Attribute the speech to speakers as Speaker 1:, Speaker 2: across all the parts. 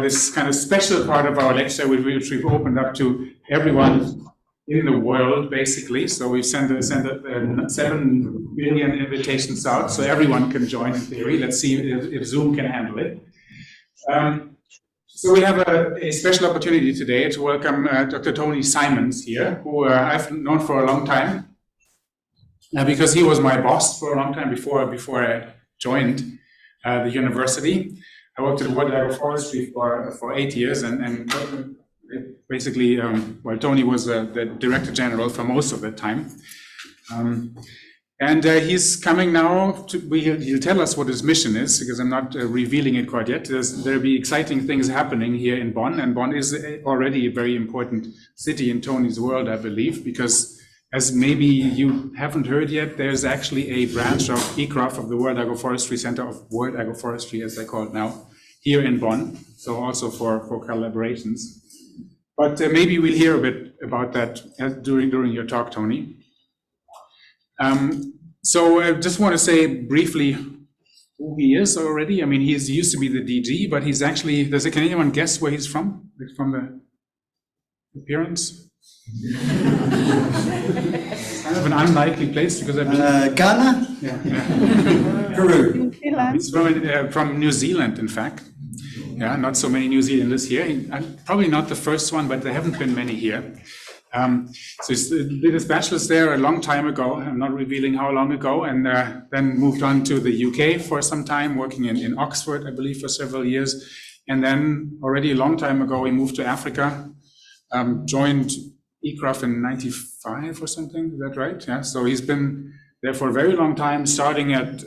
Speaker 1: this kind of special part of our lecture, which we've opened up to everyone in the world, basically. So we've sent 7 billion invitations out, so everyone can join in theory. Let's see if Zoom can handle it. So we have a special opportunity today to welcome Dr. Tony Simons here, who I've known for a long time, because he was my boss for a long time before I joined the university. I worked at World Agroforestry for 8 years, and basically, well, Tony was the Director General for most of that time. And he's coming now he'll tell us what his mission is, because I'm not revealing it quite yet. There'll be exciting things happening here in Bonn, and Bonn is already a very important city in Tony's world, I believe, because as maybe you haven't heard yet, there's actually a branch of ECROF, of the World Agroforestry Center of World Agroforestry, as they call it now, here in Bonn, so also for collaborations. But maybe we'll hear a bit about that during your talk, Tony. So I just want to say briefly who he is already. I mean, he used to be the DG, but he's actually, can anyone guess where he's from? From the appearance? Kind of an unlikely place, because I believe
Speaker 2: Ghana?
Speaker 1: Yeah.
Speaker 2: Peru.
Speaker 1: He's from New Zealand, in fact. Yeah, not so many New Zealanders here. Probably not the first one, but there haven't been many here. So he did his bachelor's there a long time ago. I'm not revealing how long ago, and then moved on to the UK for some time, working in Oxford, I believe, for several years. And then already a long time ago, he moved to Africa, joined ECROF in 95 or something. Is that right? Yeah. So he's been there for a very long time, starting at,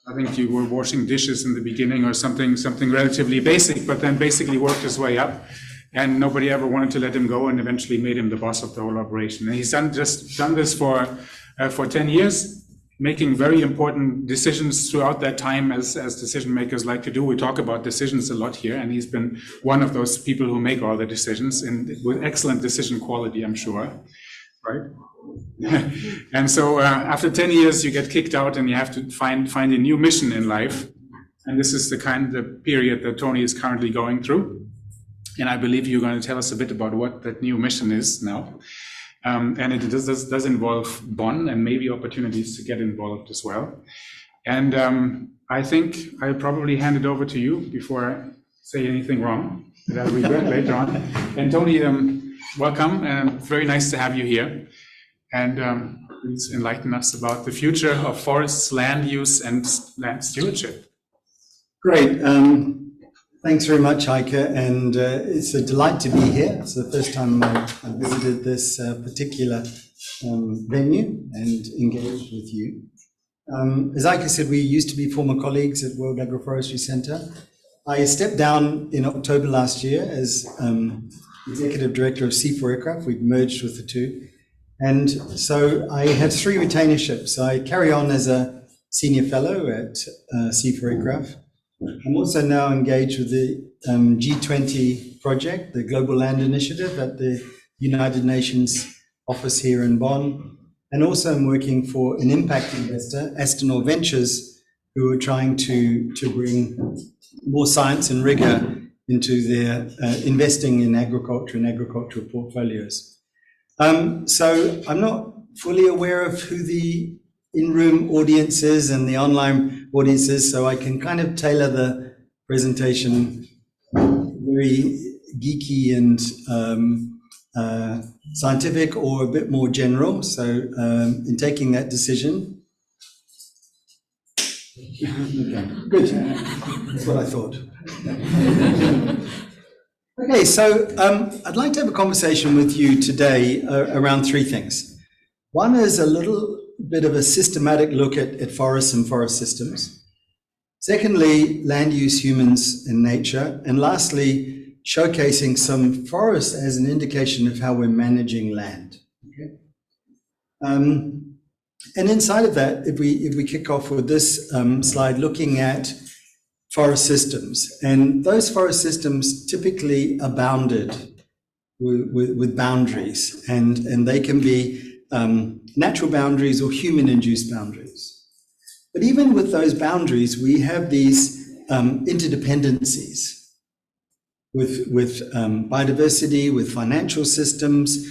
Speaker 1: I think you were washing dishes in the beginning or something relatively basic, but then basically worked his way up. And nobody ever wanted to let him go, and eventually made him the boss of the whole operation. And he's done this for 10 years, making very important decisions throughout that time, as decision makers like to do. We talk about decisions a lot here, and he's been one of those people who make all the decisions, and with excellent decision quality, I'm sure, right? And so after 10 years, you get kicked out, and you have to find a new mission in life. And this is the period that Tony is currently going through. And I believe you're going to tell us a bit about what that new mission is now. And it does involve Bonn, and maybe opportunities to get involved as well. And I think I'll probably hand it over to you before I say anything wrong that I'll regret later on. And Tony, welcome, and very nice to have you here. And please enlighten us about the future of forests, land use, and land stewardship.
Speaker 2: Great. Thanks very much, Heike, and it's a delight to be here. It's the first time I've visited this particular venue and engaged with you. As Heike said, we used to be former colleagues at World Agroforestry Center. I stepped down in October last year as Executive Director of C4 We've merged with the two. And so I have 3 retainerships. I carry on as a Senior Fellow at C4 I'm also now engaged with the G20 project, the Global Land Initiative at the United Nations office here in Bonn. And also I'm working for an impact investor, Astonor Ventures, who are trying to bring more science and rigor into their investing in agriculture and agricultural portfolios. So I'm not fully aware of who the in-room audiences and the online audiences, so I can kind of tailor the presentation very geeky and scientific, or a bit more general. So in taking that decision, okay, good, that's what I thought. Okay, so I'd like to have a conversation with you today around 3 things. One is a little bit of a systematic look at forests and forest systems. Secondly, land use, humans, and nature. And lastly, showcasing some forests as an indication of how we're managing land. Okay? And inside of that, if we kick off with this slide, looking at forest systems, and those forest systems typically are bounded with boundaries, and they can be natural boundaries or human-induced boundaries. But even with those boundaries, we have these interdependencies. with biodiversity, with financial systems,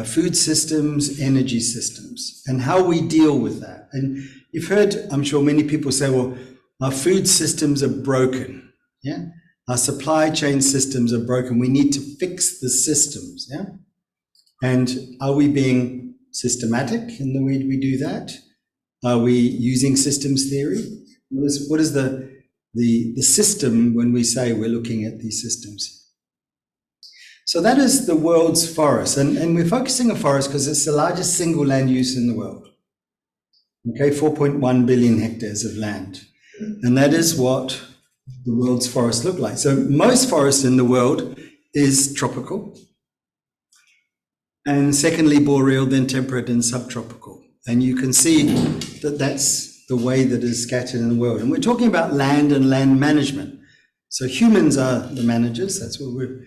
Speaker 2: food systems, energy systems, and how we deal with that. And you've heard, I'm sure, many people say, well, our food systems are broken. Yeah, our supply chain systems are broken. We need to fix the systems. Yeah, and are we being systematic in the way we do that? Are we using systems theory? What is the system when we say we're looking at these systems? So that is the world's forest, and we're focusing on forest because it's the largest single land use in the world. Okay, 4.1 billion hectares of land, and that is what the world's forests look like. So most forest in the world is tropical, and secondly boreal, then temperate and subtropical. And you can see that that's the way that is scattered in the world. And we're talking about land and land management. So humans are the managers, that's what we're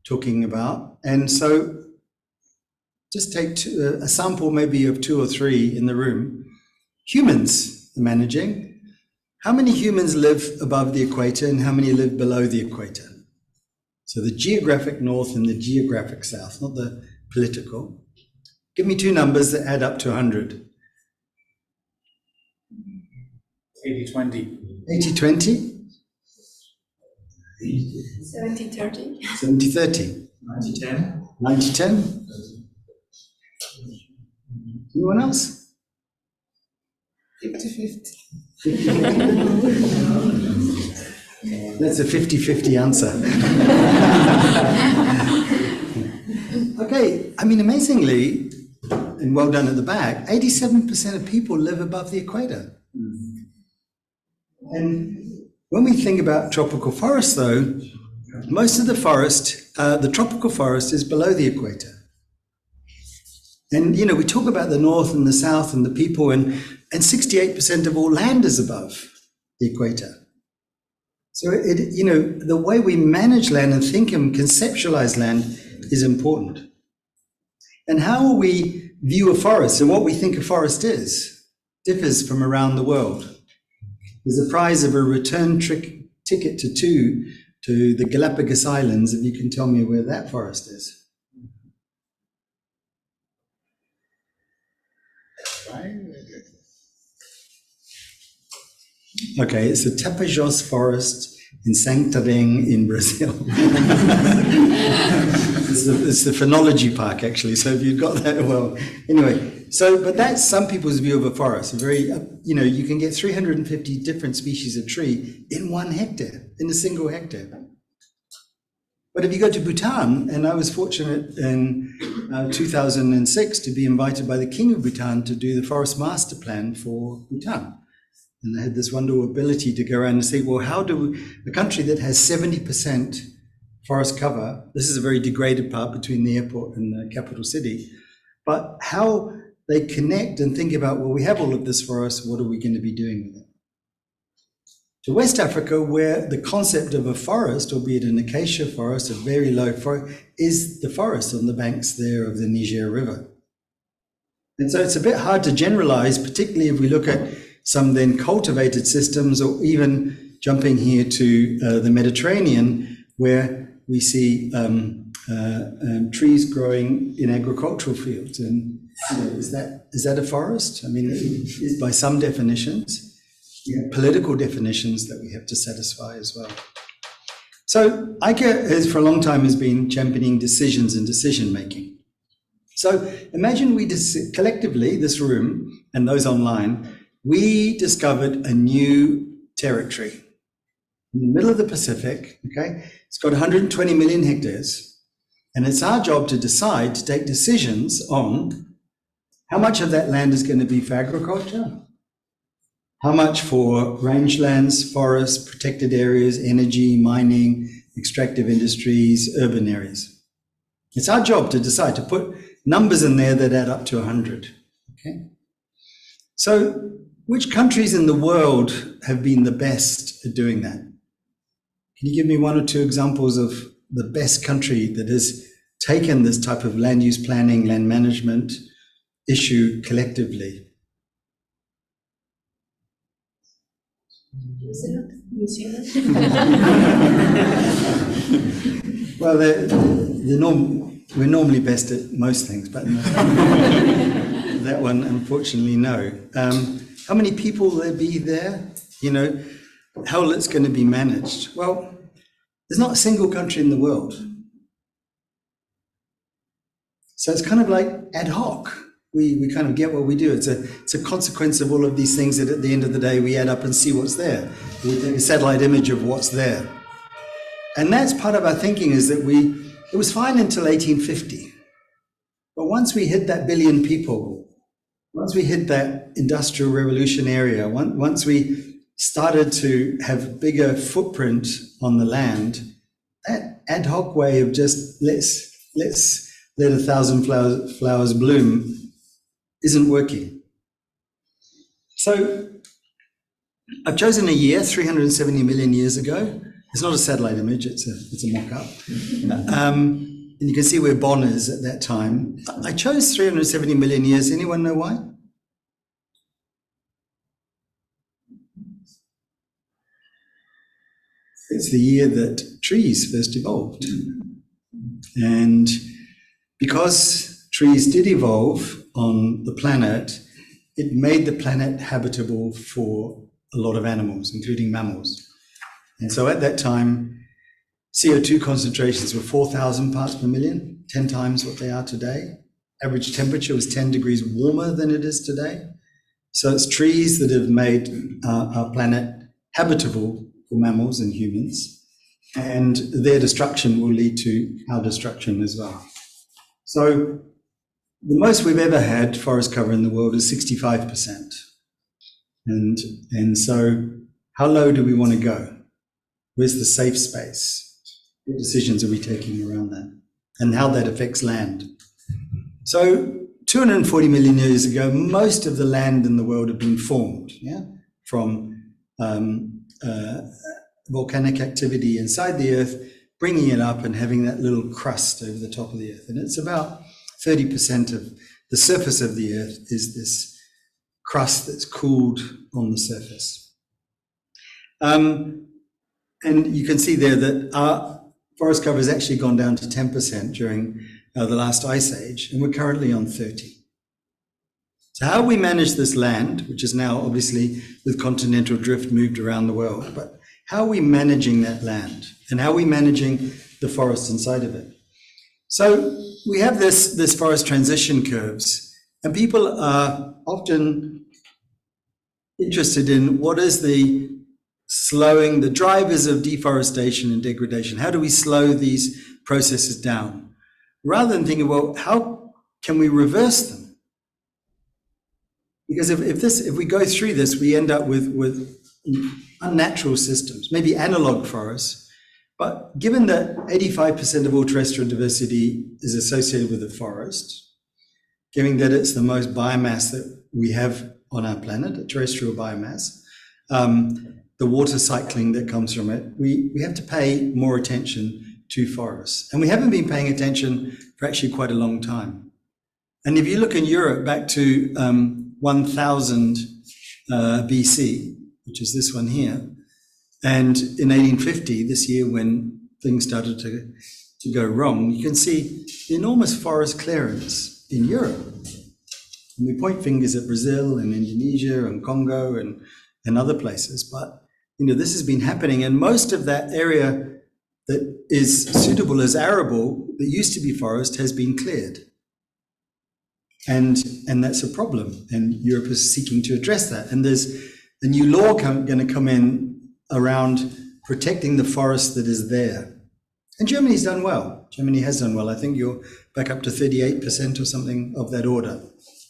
Speaker 2: talking about. And so just take a sample maybe of 2 or 3 in the room. Humans are managing. How many humans live above the equator and how many live below the equator? So the geographic north and the geographic south, not the political. Give me 2 numbers that add up to 100.
Speaker 1: 80-20.
Speaker 2: 80-20?
Speaker 3: 70-30.
Speaker 2: 70-30.
Speaker 4: 90-10.
Speaker 2: 90-10? Anyone else?
Speaker 3: 50-50.
Speaker 2: That's a 50-50 answer. Okay, I mean, amazingly, and well done at the back, 87% of people live above the equator. And when we think about tropical forest, though, most of the forest, the tropical forest is below the equator. And, you know, we talk about the north and the south and the people, and 68% of all land is above the equator. So, you know, the way we manage land and think and conceptualize land is important. And how we view a forest and what we think a forest is differs from around the world. There's a prize of a return ticket to the Galapagos Islands if you can tell me where that forest is. Okay, it's the Tapajós forest in Santarém in Brazil. It's the phenology park, actually, so if you've got that, well, anyway. So, but that's some people's view of a forest. A very, you know, you can get 350 different species of tree in 1 hectare, in a single hectare. But if you go to Bhutan, and I was fortunate in 2006 to be invited by the King of Bhutan to do the forest master plan for Bhutan. And I had this wonderful ability to go around and say, well, how do a country that has 70% forest cover, this is a very degraded part between the airport and the capital city, but how they connect and think about, well, we have all of this forest, what are we going to be doing with it? To West Africa, where the concept of a forest, albeit an acacia forest, a very low forest, is the forest on the banks there of the Niger River. And so it's a bit hard to generalize, particularly if we look at some then cultivated systems, or even jumping here to the Mediterranean, where we see trees growing in agricultural fields. And you know, is that a forest? I mean, it is by some definitions. Political definitions that we have to satisfy as well. So ICA for a long time has been championing decisions and decision making. So imagine we collectively, this room and those online, we discovered a new territory in the middle of the Pacific. Okay, it's got 120 million hectares, and it's our job to decide to take decisions on how much of that land is going to be for agriculture, how much for rangelands, forests, protected areas, energy, mining, extractive industries, urban areas. It's our job to decide to put numbers in there that add up to 100. Okay. So, which countries in the world have been the best at doing that? Can you give me 1 or 2 examples of the best country that has taken this type of land use planning, land management issue collectively?
Speaker 3: New Zealand.
Speaker 2: Well, we're normally best at most things, but that one, unfortunately, no. How many people will there be there? You know, how it's going to be managed? Well, there's not a single country in the world. So it's kind of like ad hoc. We kind of get what we do. It's a consequence of all of these things that at the end of the day we add up and see what's there. We take a satellite image of what's there. And that's part of our thinking, is that it was fine until 1850. But once we hit that billion people, once we hit that industrial revolution area, once we started to have bigger footprint on the land, that ad hoc way of just let's let 1,000 flowers bloom isn't working. So I've chosen a year, 370 million years ago. It's not a satellite image, it's a mock-up. And you can see where Bonn is at that time. I chose 370 million years. Anyone know why? It's the year that trees first evolved. And because trees did evolve on the planet, it made the planet habitable for a lot of animals, including mammals. And so at that time, CO2 concentrations were 4,000 parts per million, 10 times what they are today. Average temperature was 10 degrees warmer than it is today. So it's trees that have made our planet habitable for mammals and humans, and their destruction will lead to our destruction as well. So the most we've ever had forest cover in the world is 65%. And so how low do we want to go? Where's the safe space? What decisions are we taking around that? And how that affects land. So 240 million years ago, most of the land in the world had been formed, from volcanic activity inside the earth, bringing it up and having that little crust over the top of the earth. And it's about 30% of the surface of the earth is this crust that's cooled on the surface. And you can see there that our forest cover has actually gone down to 10% during the last ice age, and we're currently on 30. So how we manage this land, which is now obviously with continental drift moved around the world, but how are we managing that land, and how are we managing the forests inside of it? So we have this forest transition curves, and people are often interested in what is the drivers of deforestation and degradation. How do we slow these processes down? Rather than thinking, well, how can we reverse them? Because if we go through this, we end up with unnatural systems, maybe analog forests. But given that 85% of all terrestrial diversity is associated with the forest, given that it's the most biomass that we have on our planet, a terrestrial biomass, the water cycling that comes from it, we have to pay more attention to forests. And we haven't been paying attention for actually quite a long time. And if you look in Europe back to 1000 BC, which is this one here, and in 1850, this year when things started to go wrong, you can see the enormous forest clearance in Europe. And we point fingers at Brazil and Indonesia and Congo and other places, but this has been happening, and most of that area that is suitable as arable, that used to be forest, has been cleared. And that's a problem, and Europe is seeking to address that. And there's a new law going to come in around protecting the forest that is there. And Germany's done well. Germany has done well. I think you're back up to 38% or something of that order.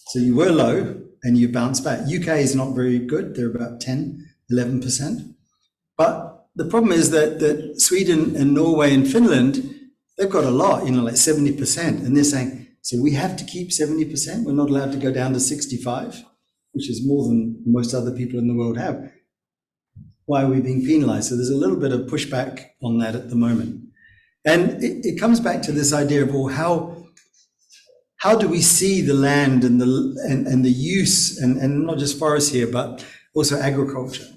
Speaker 2: So you were low and you bounced back. UK is not very good. They're about 10, 11%. But the problem is that Sweden and Norway and Finland, they've got a lot, like 70%. And they're saying, so we have to keep 70%. We're not allowed to go down to 65, which is more than most other people in the world have. Why are we being penalized? So there's a little bit of pushback on that at the moment. And it comes back to this idea of, well, how do we see the land and the use, and not just forests here, but also agriculture.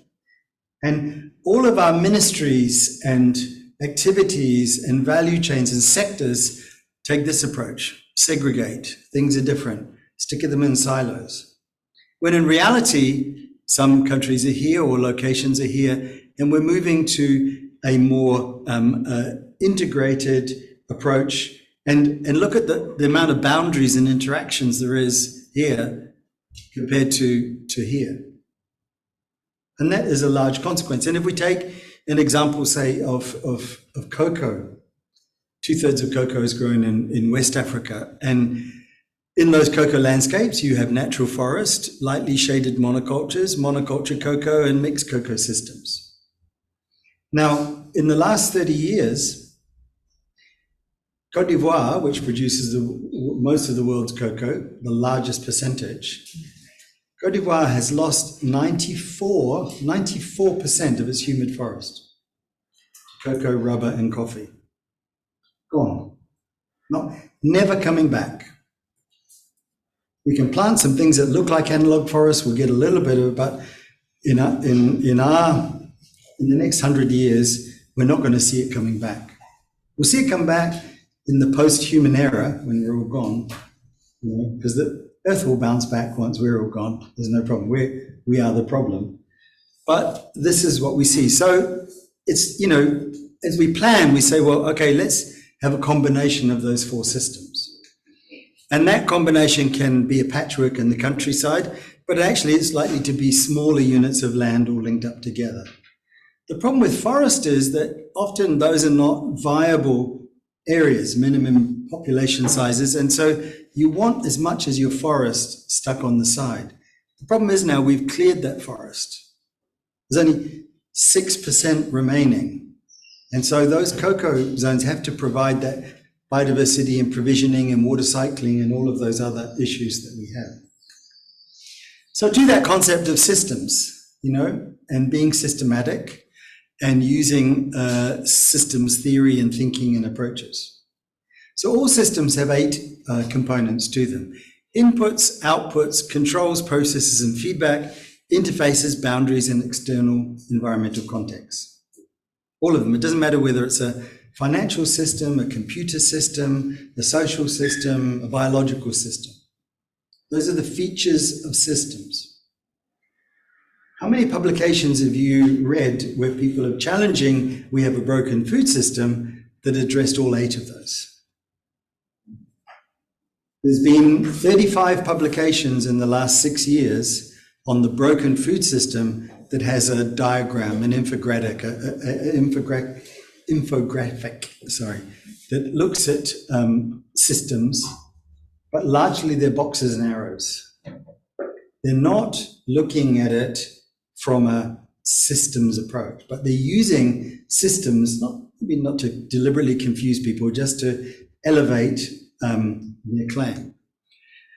Speaker 2: And all of our ministries and activities and value chains and sectors take this approach: segregate, things are different, stick them in silos. When in reality, some countries are here or locations are here, and we're moving to a more integrated approach. And look at the amount of boundaries and interactions there is here compared to here. And that is a large consequence. And if we take an example, say, of cocoa, 2/3 of cocoa is grown in West Africa. And in those cocoa landscapes, you have natural forest, lightly shaded monocultures, monoculture cocoa, and mixed cocoa systems. Now, in the last 30 years, Côte d'Ivoire, which produces most of the world's cocoa, the largest percentage, Côte d'Ivoire has lost 94% of its humid forest. Cocoa, rubber, and coffee. Gone. Never coming back. We can plant some things that look like analog forests, we'll get a little bit of it, but in the next 100 years, we're not going to see it coming back. We'll see it come back in the post-human era when we're all gone, because the Earth will bounce back once we're all gone. There's no problem. We are the problem. But this is what we see. So it's, as we plan, we say, well, okay, let's have a combination of those four systems. And that combination can be a patchwork in the countryside, but actually it's likely to be smaller units of land all linked up together. The problem with forest is that often those are not viable areas, minimum population sizes, and so you want as much as your forest stuck on the side. The problem is now we've cleared that forest. There's only 6% remaining. And so those cocoa zones have to provide that biodiversity and provisioning and water cycling and all of those other issues that we have. So to that concept of systems, and being systematic and using systems theory and thinking and approaches. So all systems have 8 components to them: inputs, outputs, controls, processes and feedback, interfaces, boundaries, and external environmental contexts. All of them. It doesn't matter whether it's a financial system, a computer system, a social system, a biological system. Those are the features of systems. How many publications have you read where people are challenging we have a broken food system that addressed all 8 of those? There's been 35 publications in the last 6 years on the broken food system that has a diagram, an infographic, that looks at systems, but largely they're boxes and arrows. They're not looking at it from a systems approach, but they're using systems, not to deliberately confuse people, just to elevate their claim.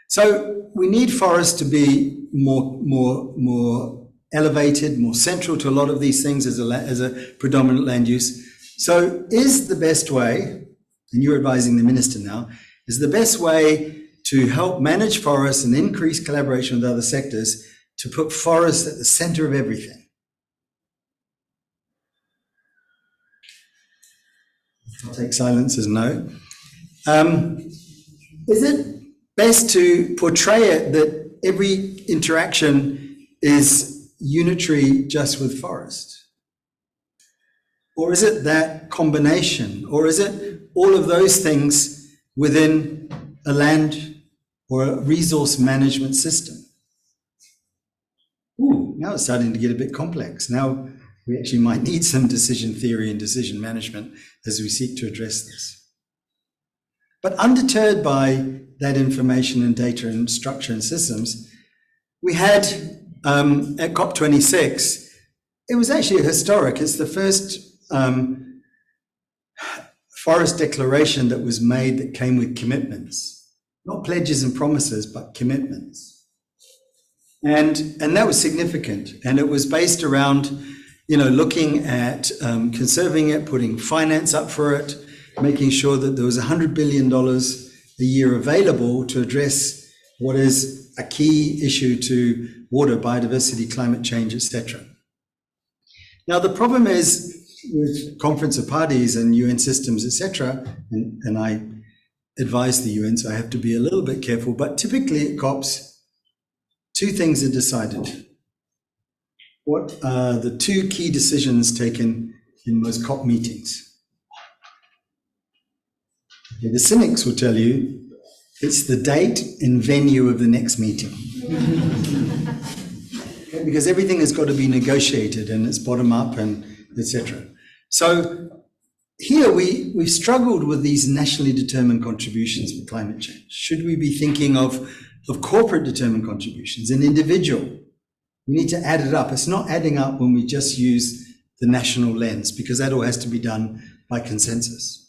Speaker 2: So we need forests to be more elevated, more central to a lot of these things as a predominant land use. So is the best way, and you're advising the minister now, is the best way to help manage forests and increase collaboration with other sectors to put forests at the center of everything? I'll take silence as no. Is it best to portray it that every interaction is unitary just with forest? Or is it that combination? Or is it all of those things within a land or a resource management system? Ooh, now it's starting to get a bit complex. Now we actually might need some decision theory and decision management as we seek to address this. But undeterred by that information and data and structure and systems, we had at COP26, it was actually historic. It's the first forest declaration that was made that came with commitments, not pledges and promises, but commitments. And that was significant. And it was based around, looking at conserving it, putting finance up for it, making sure that there was $100 billion a year available to address what is a key issue to water, biodiversity, climate change, etc. Now, the problem is with conference of parties and UN systems, etc., and I advise the UN, so I have to be a little bit careful, but typically at COPs, two things are decided. What are the two key decisions taken in most COP meetings? Okay, the cynics will tell you it's the date and venue of the next meeting. Okay, because everything has got to be negotiated and it's bottom up and etc. So here we've struggled with these nationally determined contributions for climate change. Should we be thinking of corporate determined contributions, an individual? We need to add it up. It's not adding up when we just use the national lens, because that all has to be done by consensus.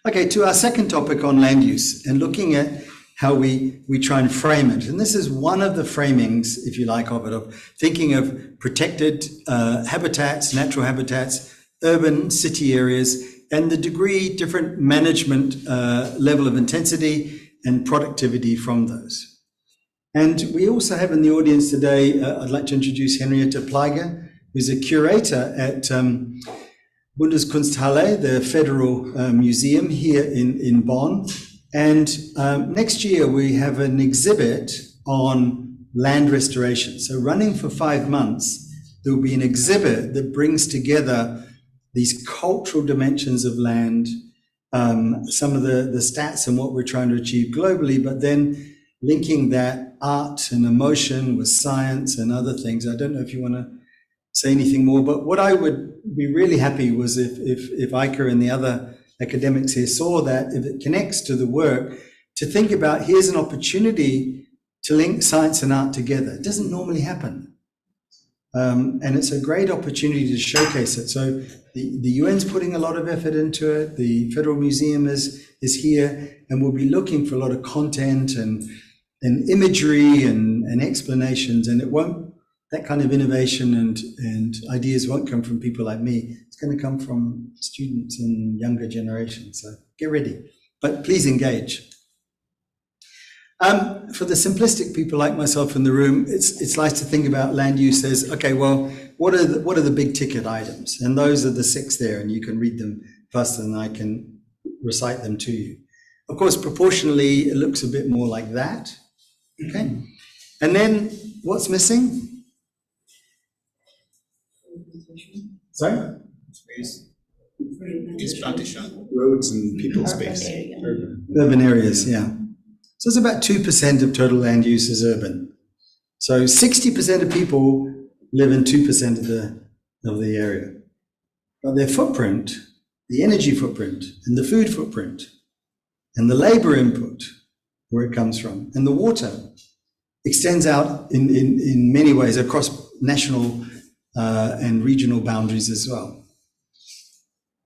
Speaker 2: Okay, to our second topic on land use and looking at how we try and frame it. And this is one of the framings, if you like, of it, of thinking of protected habitats, natural habitats, urban city areas, and the degree, different management level of intensity and productivity from those. And we also have in the audience today, I'd like to introduce Henrietta Pleiger, who's a curator at Bundeskunsthalle, the Federal Museum here in Bonn. And next year we have an exhibit on land restoration. So running for 5 months, there will be an exhibit that brings together these cultural dimensions of land, some of the stats and what we're trying to achieve globally, but then linking that art and emotion with science and other things. I don't know if you want to say anything more, but what I would be really happy was if Ika and the other academics here saw that, if it connects to the work, to think about here's an opportunity to link science and art together. It doesn't normally happen. And it's a great opportunity to showcase it. So the UN's putting a lot of effort into it. The Federal Museum is here, and we'll be looking for a lot of content and imagery and explanations. And it won't, that kind of innovation and ideas won't come from people like me. It's going to come from students and younger generations. So get ready, but please engage. For the simplistic people like myself in the room, it's nice to think about land use as, okay, well, what are the big ticket items? And those are the 6 there, and you can read them faster than I can recite them to you. Of course, proportionally, it looks a bit more like that, okay? And then what's missing? Sorry?
Speaker 4: Space. Is plantation. Roads and people space.
Speaker 2: Urban areas, yeah. So it's about 2% of total land use is urban. So 60% of people live in 2% of the area. But their footprint, the energy footprint, and the food footprint, and the labor input, where it comes from, and the water, extends out in many ways across national and regional boundaries as well.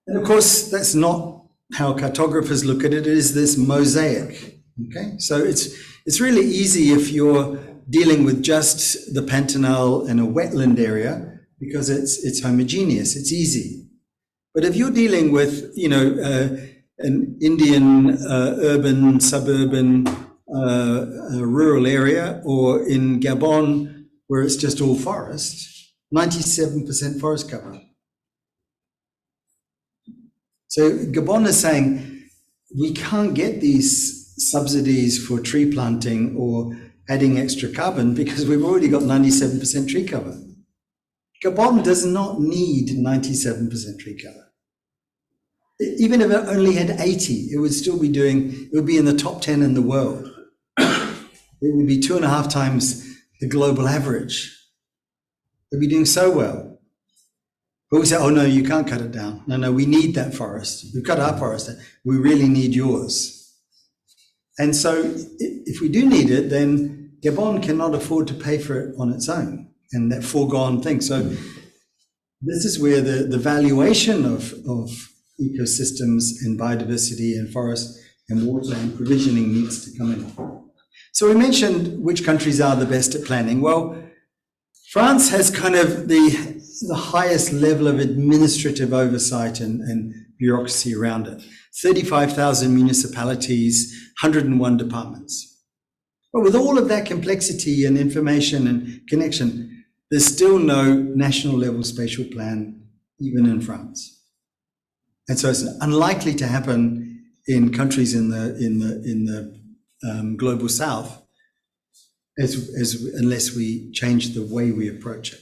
Speaker 2: And of course, that's not how cartographers look at it. It is this mosaic. Okay, so it's really easy if you're dealing with just the Pantanal and a wetland area, because it's homogeneous, it's easy. But if you're dealing with, an Indian urban, suburban, rural area, or in Gabon where it's just all forest, 97% forest cover. So Gabon is saying we can't get these subsidies for tree planting or adding extra carbon because we've already got 97% tree cover. Gabon does not need 97% tree cover. Even if it only had 80, it would still be it would be in the top 10 in the world. It would be 2.5 times the global average. It would be doing so well. But we say, oh no, you can't cut it down. No, we need that forest. We've cut our forest down. We really need yours. And so if we do need it, then Gabon cannot afford to pay for it on its own, and that foregone thing. So this is where the valuation of ecosystems and biodiversity and forest and water and provisioning needs to come in. So we mentioned which countries are the best at planning. Well, France has kind of the highest level of administrative oversight and bureaucracy around it. 35,000 municipalities, 101 departments. But with all of that complexity and information and connection, there's still no national level spatial plan even in France. And so it's unlikely to happen in countries in the global south unless we change the way we approach it.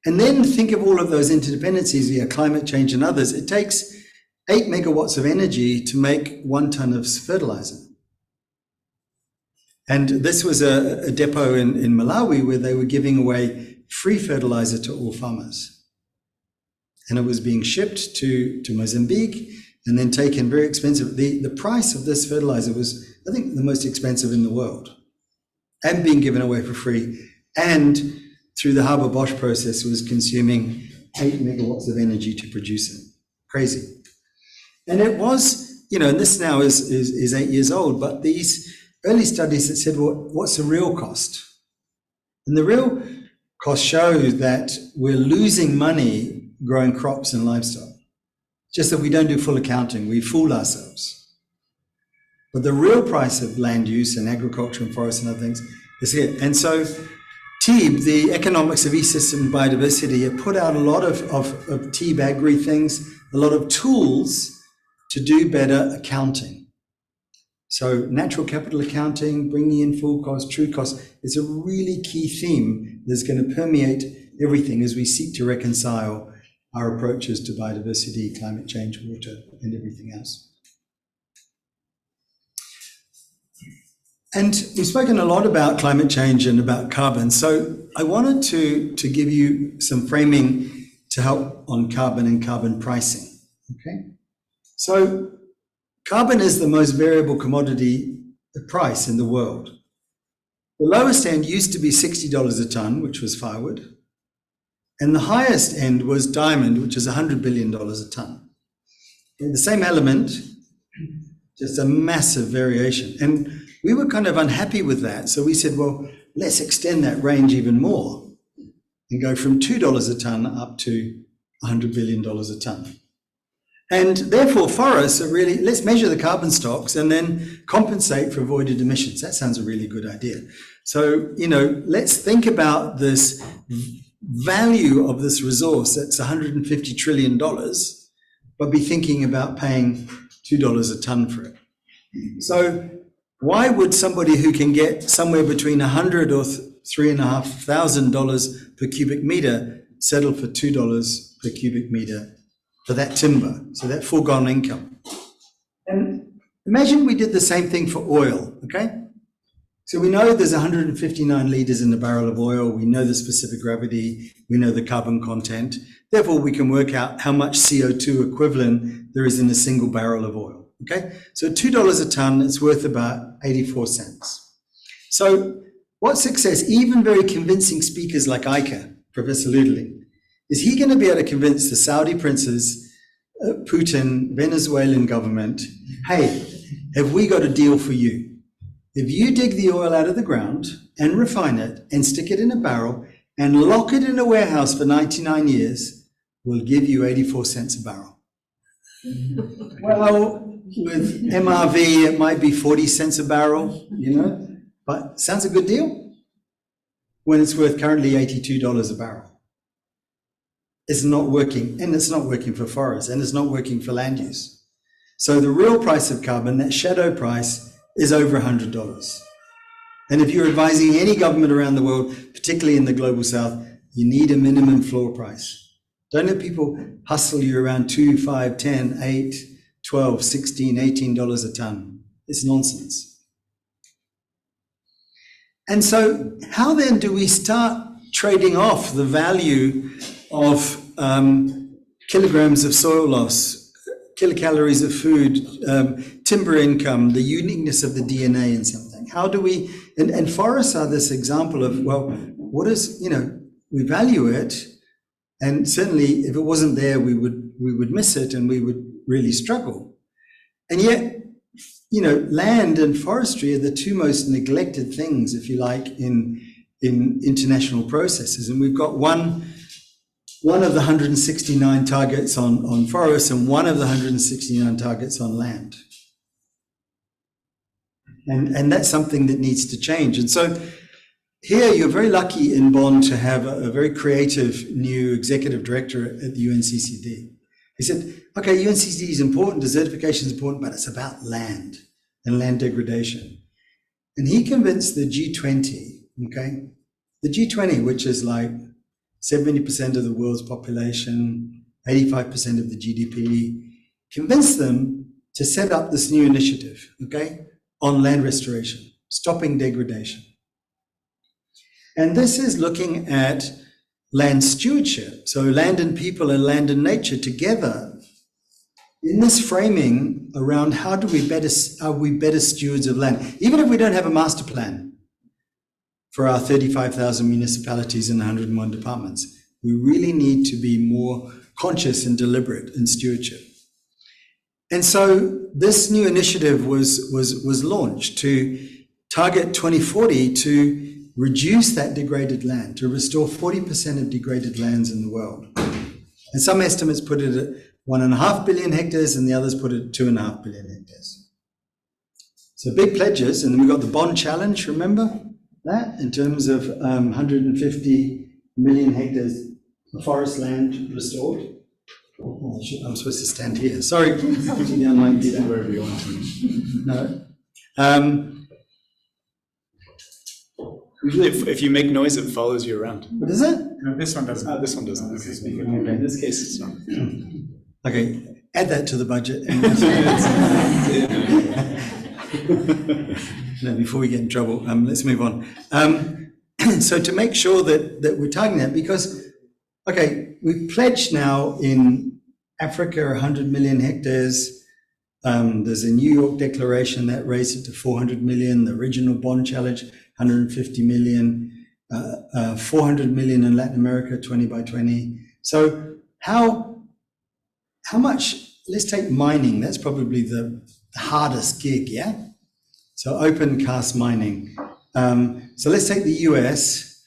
Speaker 2: And then think of all of those interdependencies via climate change and others. It takes 8 megawatts of energy to make 1 ton of fertilizer. And this was a depot in Malawi where they were giving away free fertilizer to all farmers. And it was being shipped to Mozambique and then taken very expensive. The price of this fertilizer was, I think, the most expensive in the world, and being given away for free. And through the Haber-Bosch process was consuming 8 megawatts of energy to produce it. Crazy. And it was, and this now is 8 years old, but these early studies that said, well, what's the real cost? And the real cost shows that we're losing money growing crops and livestock. Just that we don't do full accounting, we fool ourselves. But the real price of land use and agriculture and forest and other things is here. And so TEEB, the Economics of Ecosystem Biodiversity, have put out a lot of TEEB agri things, a lot of tools to do better accounting. So natural capital accounting, bringing in full cost, true cost, is a really key theme that's going to permeate everything as we seek to reconcile our approaches to biodiversity, climate change, water, and everything else. And we've spoken a lot about climate change and about carbon. So I wanted to give you some framing to help on carbon and carbon pricing. Okay. So carbon is the most variable commodity price in the world. The lowest end used to be $60 a ton, which was firewood. And the highest end was diamond, which is $100 billion a ton. The same element, just a massive variation. And we were kind of unhappy with that. So we said, well, let's extend that range even more and go from $2 a ton up to $100 billion a ton. And therefore, forests are really, let's measure the carbon stocks and then compensate for avoided emissions. That sounds a really good idea. So, let's think about this value of this resource that's $150 trillion, but be thinking about paying $2 a ton for it. So why would somebody who can get somewhere between $100 or $3,500 per cubic meter settle for $2 per cubic meter for that timber, so that foregone income? And imagine we did the same thing for oil, okay? So we know there's 159 liters in a barrel of oil. We know the specific gravity. We know the carbon content. Therefore, we can work out how much CO2 equivalent there is in a single barrel of oil. Okay, so $2 a ton, it's worth about 84 cents. So what success, even very convincing speakers like Eike, Professor Ludeling, is he going to be able to convince the Saudi princes, Putin, Venezuelan government, hey, have we got a deal for you? If you dig the oil out of the ground and refine it and stick it in a barrel and lock it in a warehouse for 99 years, we'll give you 84 cents a barrel. Well, with MRV, it might be 40 cents a barrel, but sounds a good deal when it's worth currently $82 a barrel. It's not working, and it's not working for forests, and it's not working for land use. So the real price of carbon, that shadow price, is over $100. And if you're advising any government around the world, particularly in the global south, you need a minimum floor price. Don't let people hustle you around $2, $5, $10, $8, $12, $16, $18 a ton. It's nonsense. And so how then do we start trading off the value of kilograms of soil loss, kilocalories of food, timber income, the uniqueness of the DNA in something? How do we, and forests are this example of, well, what is, we value it, and certainly if it wasn't there, we would miss it and we would really struggle. And yet, land and forestry are the two most neglected things, if you like, in international processes. And we've got one of the 169 targets on forests and one of the 169 targets on land. And that's something that needs to change. And so here you're very lucky in Bonn to have a very creative new executive director at the UNCCD. He said, okay, UNCCD is important, desertification is important, but it's about land and land degradation. And he convinced the G20, okay, the G20, which is like 70% of the world's population, 85% of the GDP, convinced them to set up this new initiative, okay, on land restoration, stopping degradation. And this is looking at land stewardship, so land and people and land and nature together in this framing around how are we better stewards of land, even if we don't have a master plan for our 35,000 municipalities and 101 departments. We really need to be more conscious and deliberate in stewardship. And so this new initiative was launched to target 2040 to reduce that degraded land, to restore 40% of degraded lands in the world. And some estimates put it at 1.5 billion hectares and the others put it at 2.5 billion hectares. So big pledges, and then we've got the Bonn Challenge, remember that? In terms of 150 million hectares of forest land restored. Oh, I'm supposed to stand here. Sorry, the online people.
Speaker 4: Wherever you want to.
Speaker 2: No.
Speaker 4: Usually, if you make noise, it follows you around.
Speaker 2: What is it?
Speaker 1: No, this one doesn't.
Speaker 4: This one doesn't. Okay.
Speaker 2: Okay.
Speaker 4: In this case, it's not.
Speaker 2: Okay, add that to the budget. No, before we get in trouble, let's move on. So to make sure that we're targeting that, because, okay, we've pledged now in Africa 100 million hectares. There's a New York declaration that raised it to 400 million, the original Bonn Challenge, 150 million, 400 million in Latin America, 20 by 20. So how much, let's take mining, that's probably the hardest gig, yeah? So open cast mining. So let's take the US.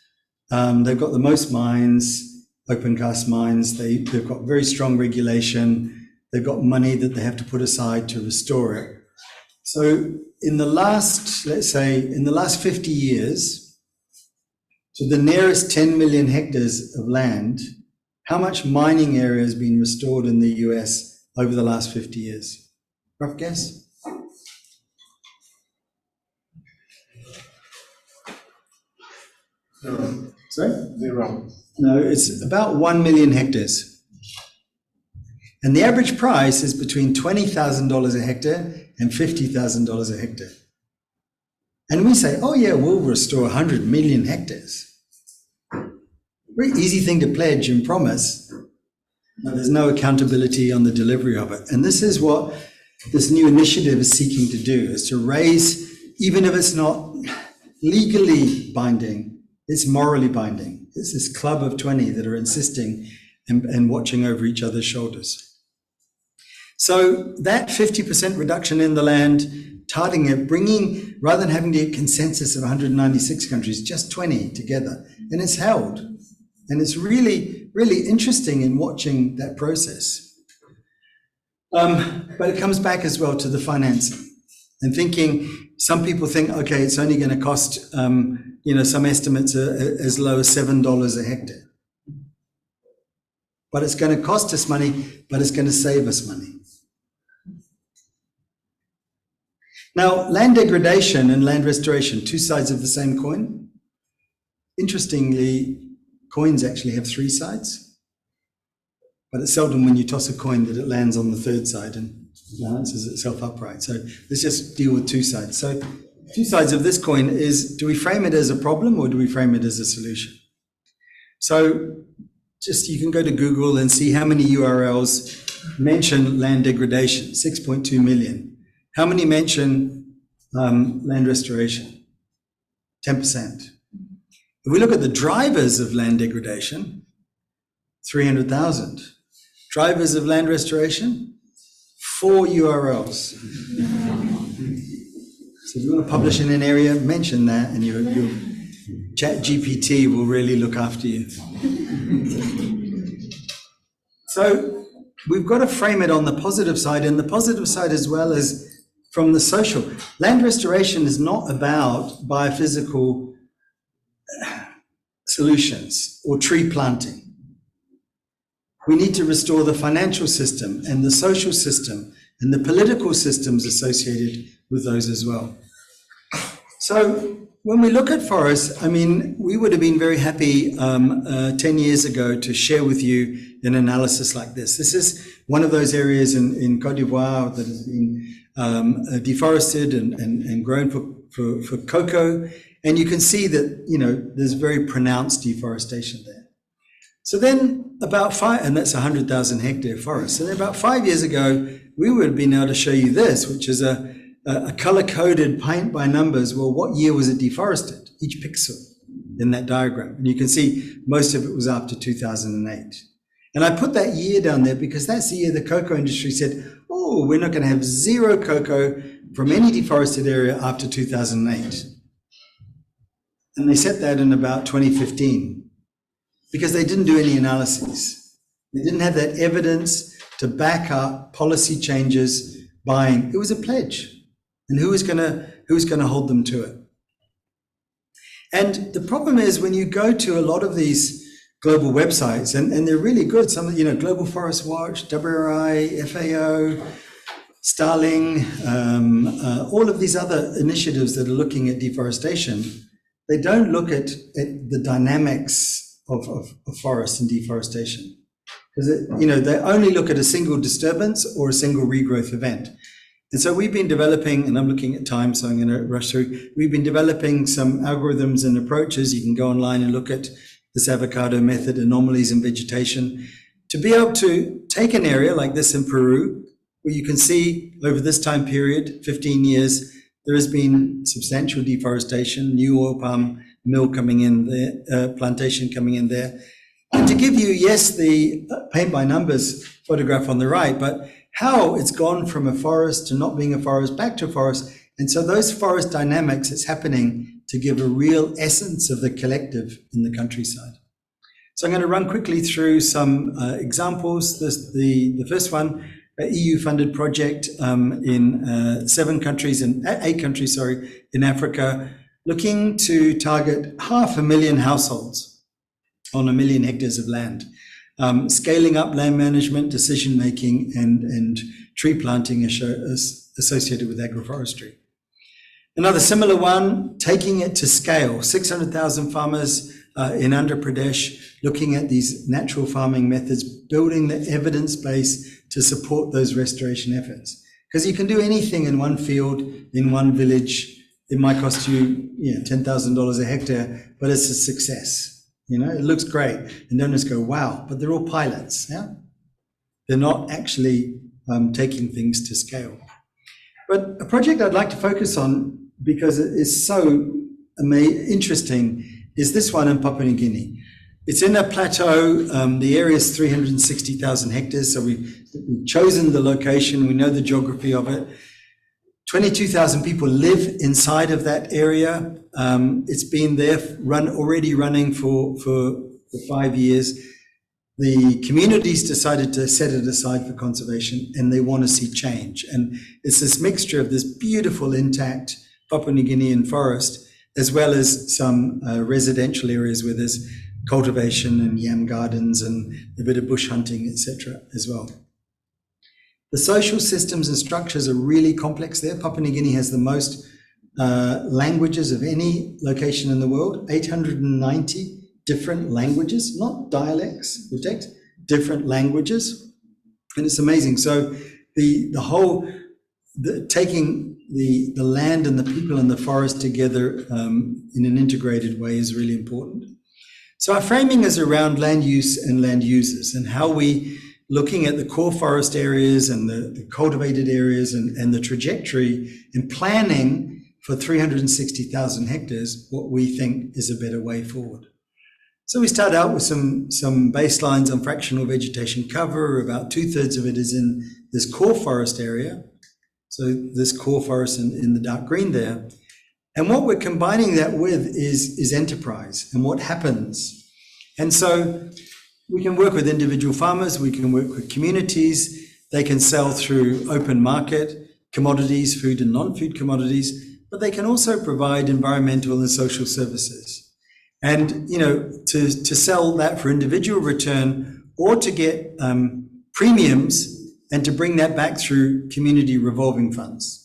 Speaker 2: They've got the most mines, open cast mines. They've got very strong regulation. They've got money that they have to put aside to restore it. So in the last, let's say, in the last 50 years, to the nearest 10 million hectares of land, how much mining area has been restored in the US over the last 50 years? Rough guess? Sorry?
Speaker 1: 0.
Speaker 2: No, it's about 1 million hectares. And the average price is between $20,000 a hectare and $50,000 a hectare. And we say, oh yeah, we'll restore 100 million hectares. Very easy thing to pledge and promise. No, there's no accountability on the delivery of it. And this is what this new initiative is seeking to do, is to raise, even if it's not legally binding, it's morally binding. It's this club of 20 that are insisting and watching over each other's shoulders. So that 50% reduction in the land, targeting it, bringing, rather than having to get consensus of 196 countries, just 20 together. And it's held. And it's really, really interesting in watching that process. But it comes back as well to the financing and thinking, some people think, okay, it's only going to cost, some estimates are as low as $7 a hectare. But it's going to cost us money, but it's going to save us money. Now, land degradation and land restoration, two sides of the same coin. Interestingly, coins actually have three sides, but it's seldom when you toss a coin that it lands on the third side and balances itself upright. So let's just deal with two sides. So two sides of this coin is, do we frame it as a problem or do we frame it as a solution? So just, you can go to Google and see how many URLs mention land degradation, 6.2 million. How many mention land restoration? 10%. If we look at the drivers of land degradation, 300,000. Drivers of land restoration, 4 URLs. So if you want to publish in an area, mention that and your ChatGPT will really look after you. So we've got to frame it on the positive side, and the positive side as well as from the social. Land restoration is not about biophysical solutions or tree planting. We need to restore the financial system and the social system and the political systems associated with those as well. So when we look at forests, I mean, we would have been very happy 10 years ago to share with you an analysis like this. This is one of those areas in Côte d'Ivoire that has been deforested and grown for cocoa. And you can see that, you know, there's very pronounced deforestation there. So then and that's 100,000 hectare forest. So then about 5 years ago, we would have been able to show you this, which is a color-coded paint by numbers. Well, what year was it deforested? Each pixel in that diagram. And you can see most of it was after 2008. And I put that year down there because that's the year the cocoa industry said, oh, we're not going to have zero cocoa from any deforested area after 2008. And they set that in about 2015 because they didn't do any analyses. They didn't have that evidence to back up policy changes buying. It was a pledge. And who was going to hold them to it? And the problem is when you go to a lot of these global websites, and they're really good, some of, you know, Global Forest Watch, WRI, FAO, Starling, all of these other initiatives that are looking at deforestation, they don't look at the dynamics of forest and deforestation. Because, you know, they only look at a single disturbance or a single regrowth event. And so we've been developing, and I'm looking at time, so I'm going to rush through. We've been developing some algorithms and approaches. You can go online and look at this avocado method, anomalies in vegetation, to be able to take an area like this in Peru, where you can see over this time period, 15 years, there has been substantial deforestation, new oil palm mill coming in there, plantation coming in there. And to give you, yes, the paint by numbers photograph on the right, but how it's gone from a forest to not being a forest back to a forest. And so those forest dynamics, it's happening to give a real essence of the collective in the countryside. So I'm going to run quickly through some examples. The first one, an EU-funded project in 8 countries, in Africa, looking to target 500,000 households on 1 million hectares of land. Scaling up land management, decision-making, and tree planting associated with agroforestry. Another similar one, taking it to scale, 600,000 farmers in Andhra Pradesh, looking at these natural farming methods, building the evidence base to support those restoration efforts. Because you can do anything in one field, in one village. It might cost you, $10,000 a hectare, but it's a success. You know, it looks great. And donors go, wow, but they're all pilots. Yeah, they're not actually taking things to scale. But a project I'd like to focus on, because it is so interesting, is this one in Papua New Guinea. It's in a plateau. The area is 360,000 hectares. So we've chosen the location. We know the geography of it. 22,000 people live inside of that area. It's been there, already running for 5 years. The communities decided to set it aside for conservation, and they want to see change. And it's this mixture of this beautiful, intact Papua New Guinean forest, as well as some residential areas where there's cultivation and yam gardens and a bit of bush hunting, etc. as well. The social systems and structures are really complex there. Papua New Guinea has the most languages of any location in the world, 890 different languages, not dialects, different languages. And it's amazing. So taking the land and the people and the forest together in an integrated way is really important. So our framing is around land use and land users, and how we, looking at the core forest areas and the cultivated areas and the trajectory and planning for 360,000 hectares, what we think is a better way forward. So we start out with some baselines on fractional vegetation cover. About 2/3 of it is in this core forest area. So this core forest in the dark green there. And what we're combining that with is enterprise and what happens. And so we can work with individual farmers, we can work with communities, they can sell through open market commodities, food and non-food commodities, but they can also provide environmental and social services. And, to sell that for individual return or to get premiums and to bring that back through community revolving funds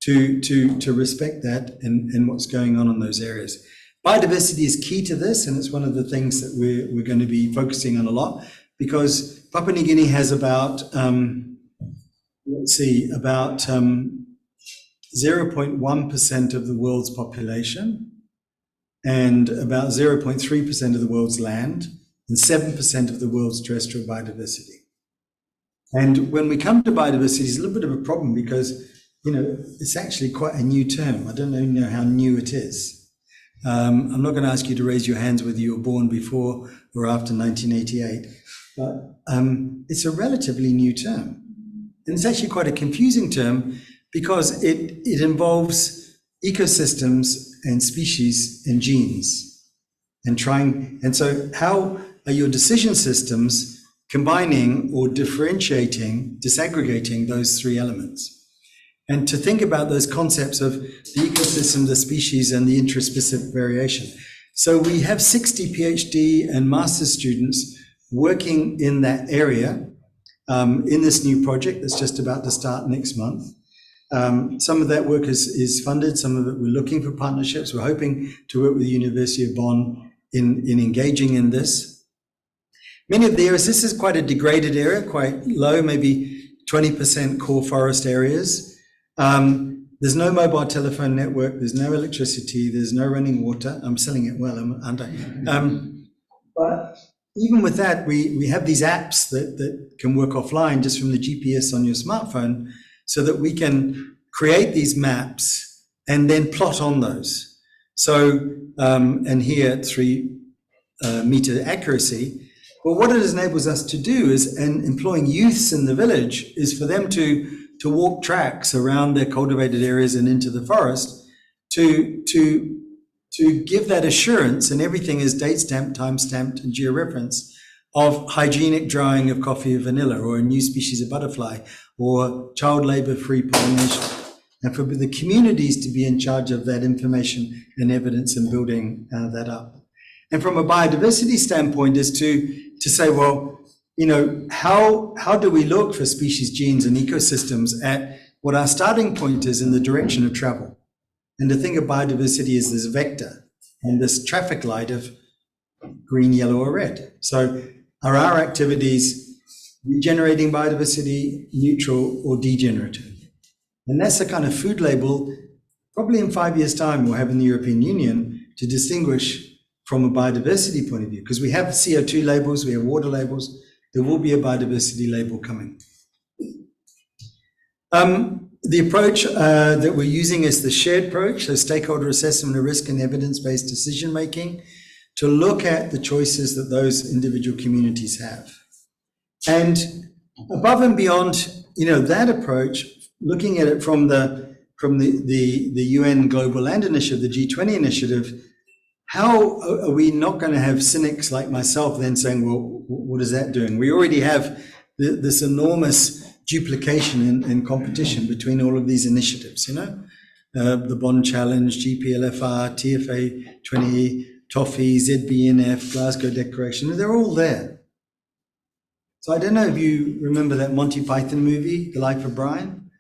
Speaker 2: to respect that and what's going on in those areas. Biodiversity is key to this, and it's one of the things that we're going to be focusing on a lot, because Papua New Guinea has about, about 0.1% of the world's population, and about 0.3% of the world's land, and 7% of the world's terrestrial biodiversity. And when we come to biodiversity, it's a little bit of a problem because, it's actually quite a new term. I don't even know how new it is. I'm not going to ask you to raise your hands whether you were born before or after 1988, but it's a relatively new term. And it's actually quite a confusing term because it involves ecosystems and species and genes and so how are your decision systems combining or disaggregating those three elements? And to think about those concepts of the ecosystem, the species, and the interspecific variation. So we have 60 PhD and master's students working in that area in this new project that's just about to start next month. Some of that work is funded, some of it we're looking for partnerships. We're hoping to work with the University of Bonn in engaging in this. Many of the areas, this is quite a degraded area, quite low, maybe 20% core forest areas. There's no mobile telephone network, there's no electricity, there's no running water. I'm selling it well, aren't I? But even with that, we have these apps that can work offline just from the GPS on your smartphone, so that we can create these maps and then plot on those. So, and here at 3 meter accuracy, well, what it enables us to do is, and employing youths in the village, is for them to walk tracks around their cultivated areas and into the forest to give that assurance, and everything is date stamped, time stamped, and georeferenced, of hygienic drying of coffee or vanilla, or a new species of butterfly, or child labor free pollination, and for the communities to be in charge of that information and evidence and building that up. And from a biodiversity standpoint is to say, well, how do we look for species, genes, and ecosystems at what our starting point is in the direction of travel? And to think of biodiversity as this vector and this traffic light of green, yellow, or red. So are our activities regenerating biodiversity, neutral, or degenerative? And that's the kind of food label, probably in 5 years' time, we'll have in the European Union to distinguish from a biodiversity point of view, because we have CO2 labels, we have water labels, there will be a biodiversity label coming. The approach that we're using is the shared approach, so stakeholder assessment of risk and evidence-based decision-making, to look at the choices that those individual communities have. And above and beyond, that approach, looking at it from the UN Global Land Initiative, the G20 initiative, how are we not going to have cynics like myself then saying, well, what is that doing? We already have this enormous duplication and competition between all of these initiatives, the Bonn Challenge, GPLFR, TFA 20, TOFI, ZBNF, Glasgow Declaration, they're all there. So I don't know if you remember that Monty Python movie, The Life of Brian,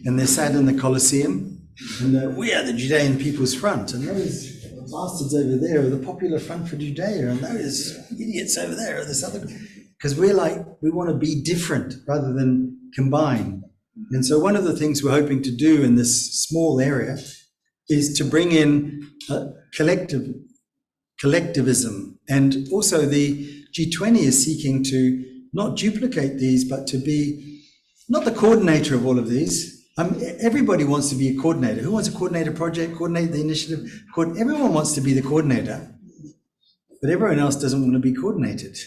Speaker 2: and they're sat in the Colosseum, and we are the Judean People's Front, and those bastards over there are the Popular Front for Judea, and those idiots over there are this other, because we want to be different rather than combine. And so one of the things we're hoping to do in this small area is to bring in collectivism, and also the G20 is seeking to not duplicate these, but to be not the coordinator of all of these. Everybody wants to be a coordinator. Who wants to coordinate a project, coordinate the initiative? Everyone wants to be the coordinator, but everyone else doesn't want to be coordinated.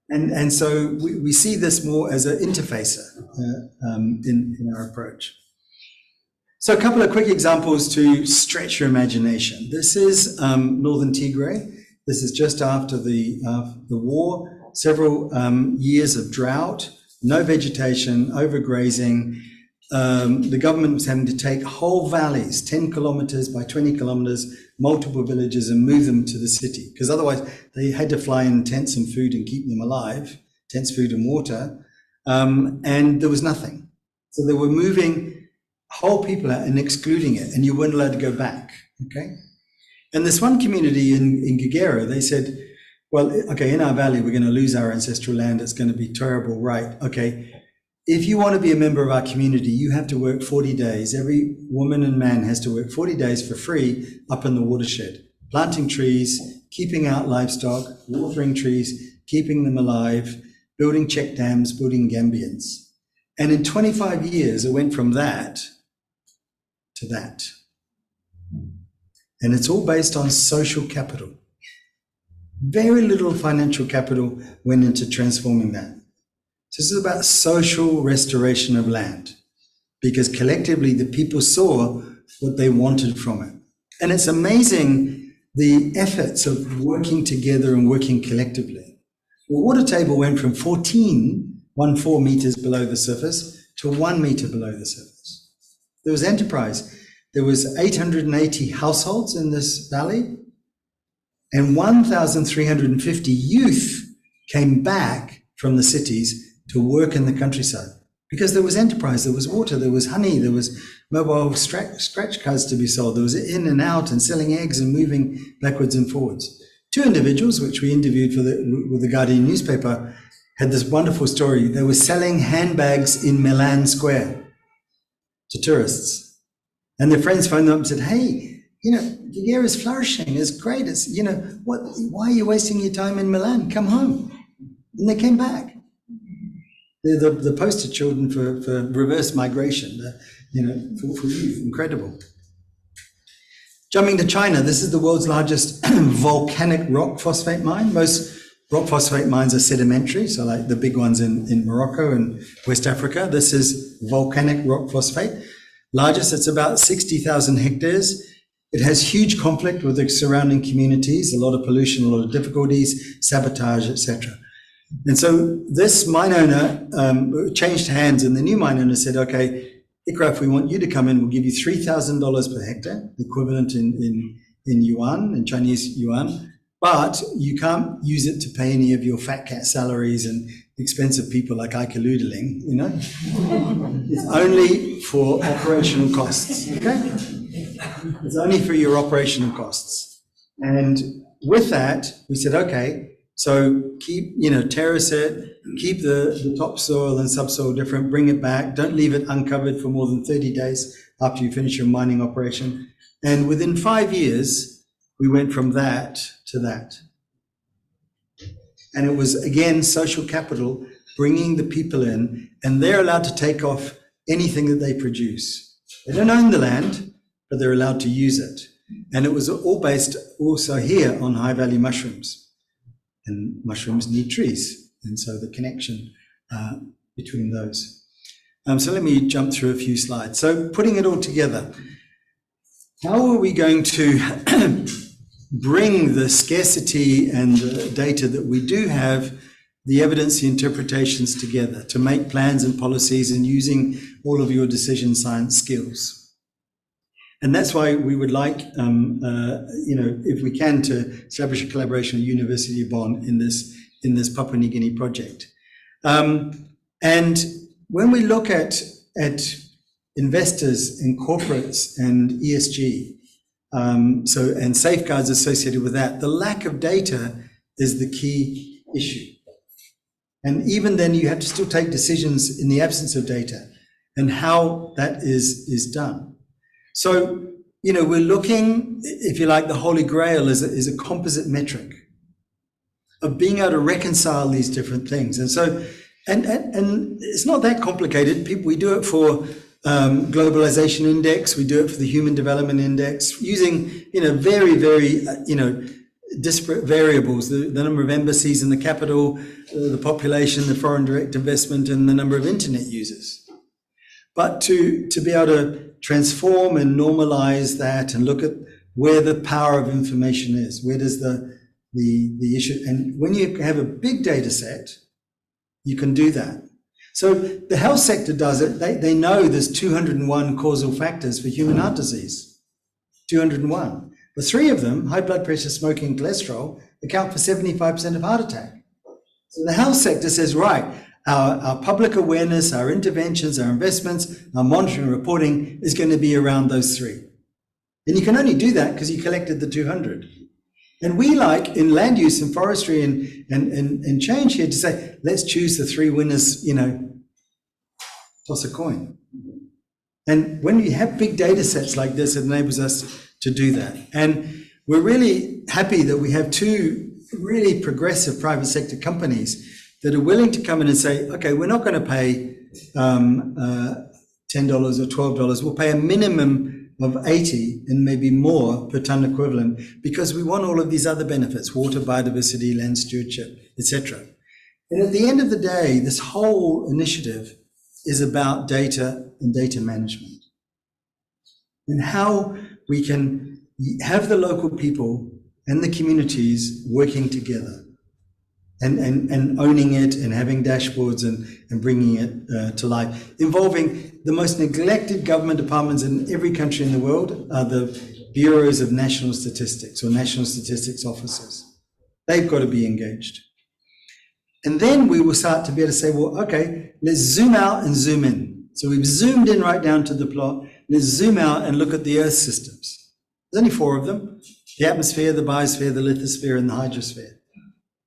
Speaker 2: And so we see this more as an interfacer in our approach. So a couple of quick examples to stretch your imagination. This is Northern Tigray. This is just after the war, several years of drought, no vegetation, overgrazing, the government was having to take whole valleys, 10 kilometers by 20 kilometers, multiple villages, and move them to the city. Because otherwise they had to fly in tents and food and keep them alive, tents, food and water. And there was nothing. So they were moving whole people out and excluding it, and you weren't allowed to go back, okay? And this one community in Gigera, they said, well, okay, in our valley, we're going to lose our ancestral land. It's going to be terrible, right? Okay. If you want to be a member of our community, you have to work 40 days. Every woman and man has to work 40 days for free up in the watershed, planting trees, keeping out livestock, watering trees, keeping them alive, building check dams, building gambians. And in 25 years, it went from that to that. And it's all based on social capital. Very little financial capital went into transforming that. So this is about social restoration of land, because collectively the people saw what they wanted from it. And it's amazing the efforts of working together and working collectively. The water table went from 14 meters below the surface to 1 meter below the surface. There was enterprise. There was 880 households in this valley, and 1,350 youth came back from the cities to work in the countryside, because there was enterprise, there was water, there was honey, there was mobile scratch cards to be sold, there was in and out and selling eggs and moving backwards and forwards. Two individuals, which we interviewed with the Guardian newspaper, had this wonderful story. They were selling handbags in Milan Square to tourists. And their friends phoned them up and said, hey, Gigera is flourishing, it's great, it's, why are you wasting your time in Milan? Come home. And they came back. They're the poster children for reverse migration, for youth. Incredible. Jumping to China, this is the world's largest volcanic rock phosphate mine. Most rock phosphate mines are sedimentary, so like the big ones in Morocco and West Africa. This is volcanic rock phosphate. Largest, it's about 60,000 hectares. It has huge conflict with the surrounding communities, a lot of pollution, a lot of difficulties, sabotage, etc. And so this mine owner changed hands, and the new mine owner said, okay, Ikraf, we want you to come in, we'll give you $3,000 per hectare, the equivalent in yuan, in Chinese yuan, but you can't use it to pay any of your fat cat salaries and expensive people like Ike Ludeling, It's only for operational costs, okay? It's only for your operational costs. And with that, we said, okay, so keep, terrace it, keep the topsoil and subsoil different, bring it back, don't leave it uncovered for more than 30 days after you finish your mining operation. And within 5 years, we went from that to that. And it was, again, social capital, bringing the people in, and they're allowed to take off anything that they produce. They don't own the land, but they're allowed to use it. And it was all based also here on high-value mushrooms. And mushrooms need trees, and so the connection between those. So let me jump through a few slides. So putting it all together, how are we going to bring the scarcity and the data that we do have, the evidence, the interpretations together to make plans and policies and using all of your decision science skills? And that's why we would like, if we can, to establish a collaboration with University of Bonn in this Papua New Guinea project. And when we look at investors and corporates and ESG, and safeguards associated with that, the lack of data is the key issue. And even then, you have to still take decisions in the absence of data, and how that is done. So, we're looking, if you like, the Holy Grail is a composite metric of being able to reconcile these different things. And so, and it's not that complicated. We do it for globalization index. We do it for the human development index using, very, very, disparate variables, the number of embassies in the capital, the population, the foreign direct investment, and the number of internet users. But to be able to transform and normalize that and look at where the power of information is, where does the issue, and when you have a big data set, you can do that. So the health sector does it. They know there's 201 causal factors for human heart disease. 201. But 3 of them, high blood pressure, smoking, and cholesterol, account for 75% of heart attack. So the health sector says, right, our public awareness, our interventions, our investments, our monitoring and reporting is going to be around those 3. And you can only do that because you collected the 200. And we like in land use and forestry and change here to say, let's choose the 3 winners, toss a coin. And when you have big data sets like this, it enables us to do that. And we're really happy that we have 2 really progressive private sector companies that are willing to come in and say, okay, we're not going to pay $10 or $12. We'll pay a minimum of 80 and maybe more per ton equivalent because we want all of these other benefits, water, biodiversity, land stewardship, etc. And at the end of the day, this whole initiative is about data and data management and how we can have the local people and the communities working together and owning it and having dashboards and bringing it to life, involving the most neglected government departments in every country in the world are the bureaus of national statistics or national statistics offices. They've got to be engaged. And then we will start to be able to say, well, okay, let's zoom out and zoom in. So we've zoomed in right down to the plot. Let's zoom out and look at the Earth systems. There's only 4 of them: the atmosphere, the biosphere, the lithosphere, and the hydrosphere,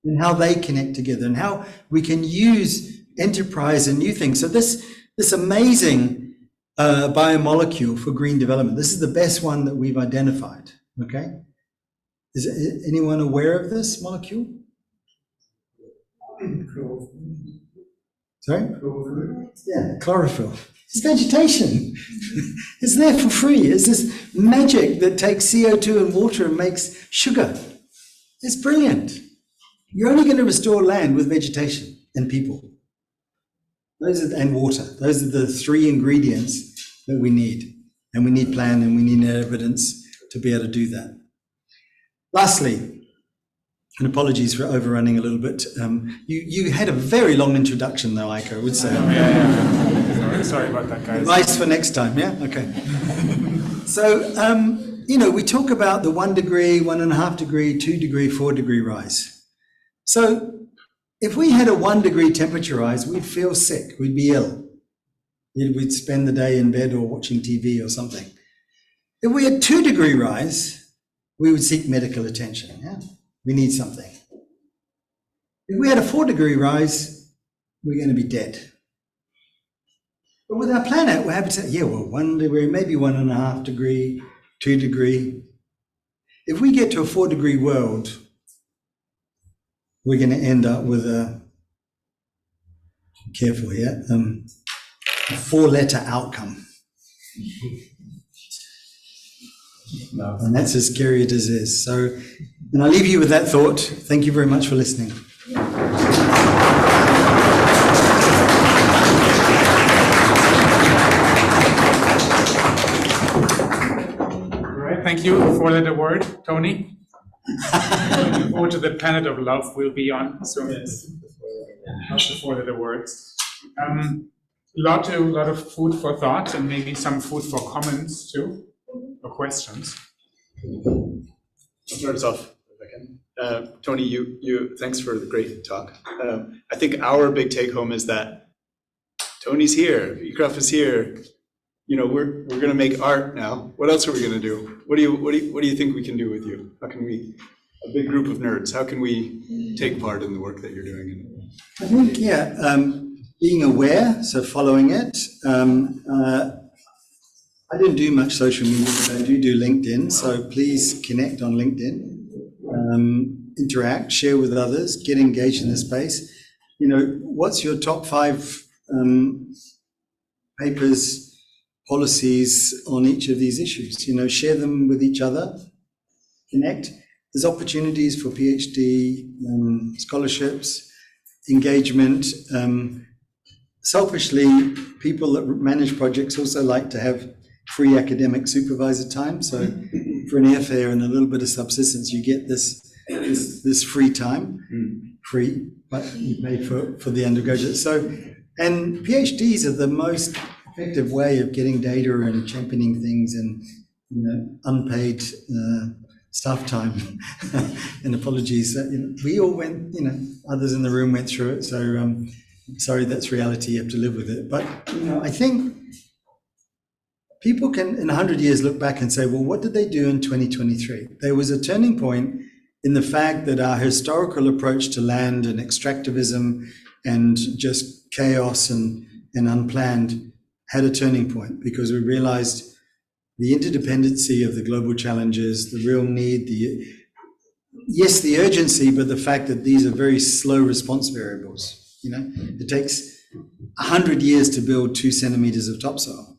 Speaker 2: and how they connect together and how we can use enterprise and new things. So this amazing biomolecule for green development, this is the best one that we've identified, okay? Is anyone aware of this molecule? Sorry? Yeah, chlorophyll. It's vegetation. It's there for free. It's this magic that takes CO2 and water and makes sugar. It's brilliant. You're only going to restore land with vegetation and people. And water. Those are the 3 ingredients that we need. And we need plan and we need evidence to be able to do that. Lastly, and apologies for overrunning a little bit. You had a very long introduction though, Ike, I would say.
Speaker 1: Yeah. Sorry about that, guys.
Speaker 2: Advice for next time, yeah? Okay. So, we talk about the 1 degree, 1.5 degree, 2 degree, 4 degree rise. So if we had a 1 degree temperature rise, we'd feel sick, we'd be ill. We'd spend the day in bed or watching TV or something. If we had 2 degree rise, we would seek medical attention, yeah? We need something. If we had a 4 degree rise, we're going to be dead. But with our planet, we're happy to say, yeah, well, 1 degree, maybe 1.5 degree, 2 degree. If we get to a 4 degree world, we're going to end up with careful here, a 4-letter outcome. And that's as scary as it is. So, and I'll leave you with that thought. Thank you very much for listening.
Speaker 1: All right, thank you. 4-letter word, Tony. Looking forward to the planet of love we'll be on soon. Lots of 4-letter words. A lot of food for thought and maybe some food for comments too, or questions.
Speaker 4: I'll start us off if I can. Tony, you thanks for the great talk. I think our big take home is that Tony's here, Ecruff is here. We're going to make art now. What else are we going to do? What do you think we can do with you? How can we, a big group of nerds, how can we take part in the work that you're doing?
Speaker 2: I think, being aware, so following it. I don't do much social media, but I do LinkedIn. So please connect on LinkedIn, interact, share with others, get engaged in the space. What's your top 5 papers, policies on each of these issues? Share them with each other, connect. There's opportunities for PhD, scholarships, engagement. Selfishly, people that manage projects also like to have free academic supervisor time. So for an airfare and a little bit of subsistence, you get this free time, free, but you pay for the undergraduate. So And PhDs are the most effective way of getting data and championing things and, unpaid staff time. And apologies, we all went, others in the room went through it. So sorry, that's reality. You have to live with it. But, I think people can, in 100 years, look back and say, well, what did they do in 2023? There was a turning point in the fact that our historical approach to land and extractivism and just chaos and unplanned had a turning point, because we realized the interdependency of the global challenges, the real need, the urgency, but the fact that these are very slow response variables. It takes 100 years to build 2 centimeters of topsoil.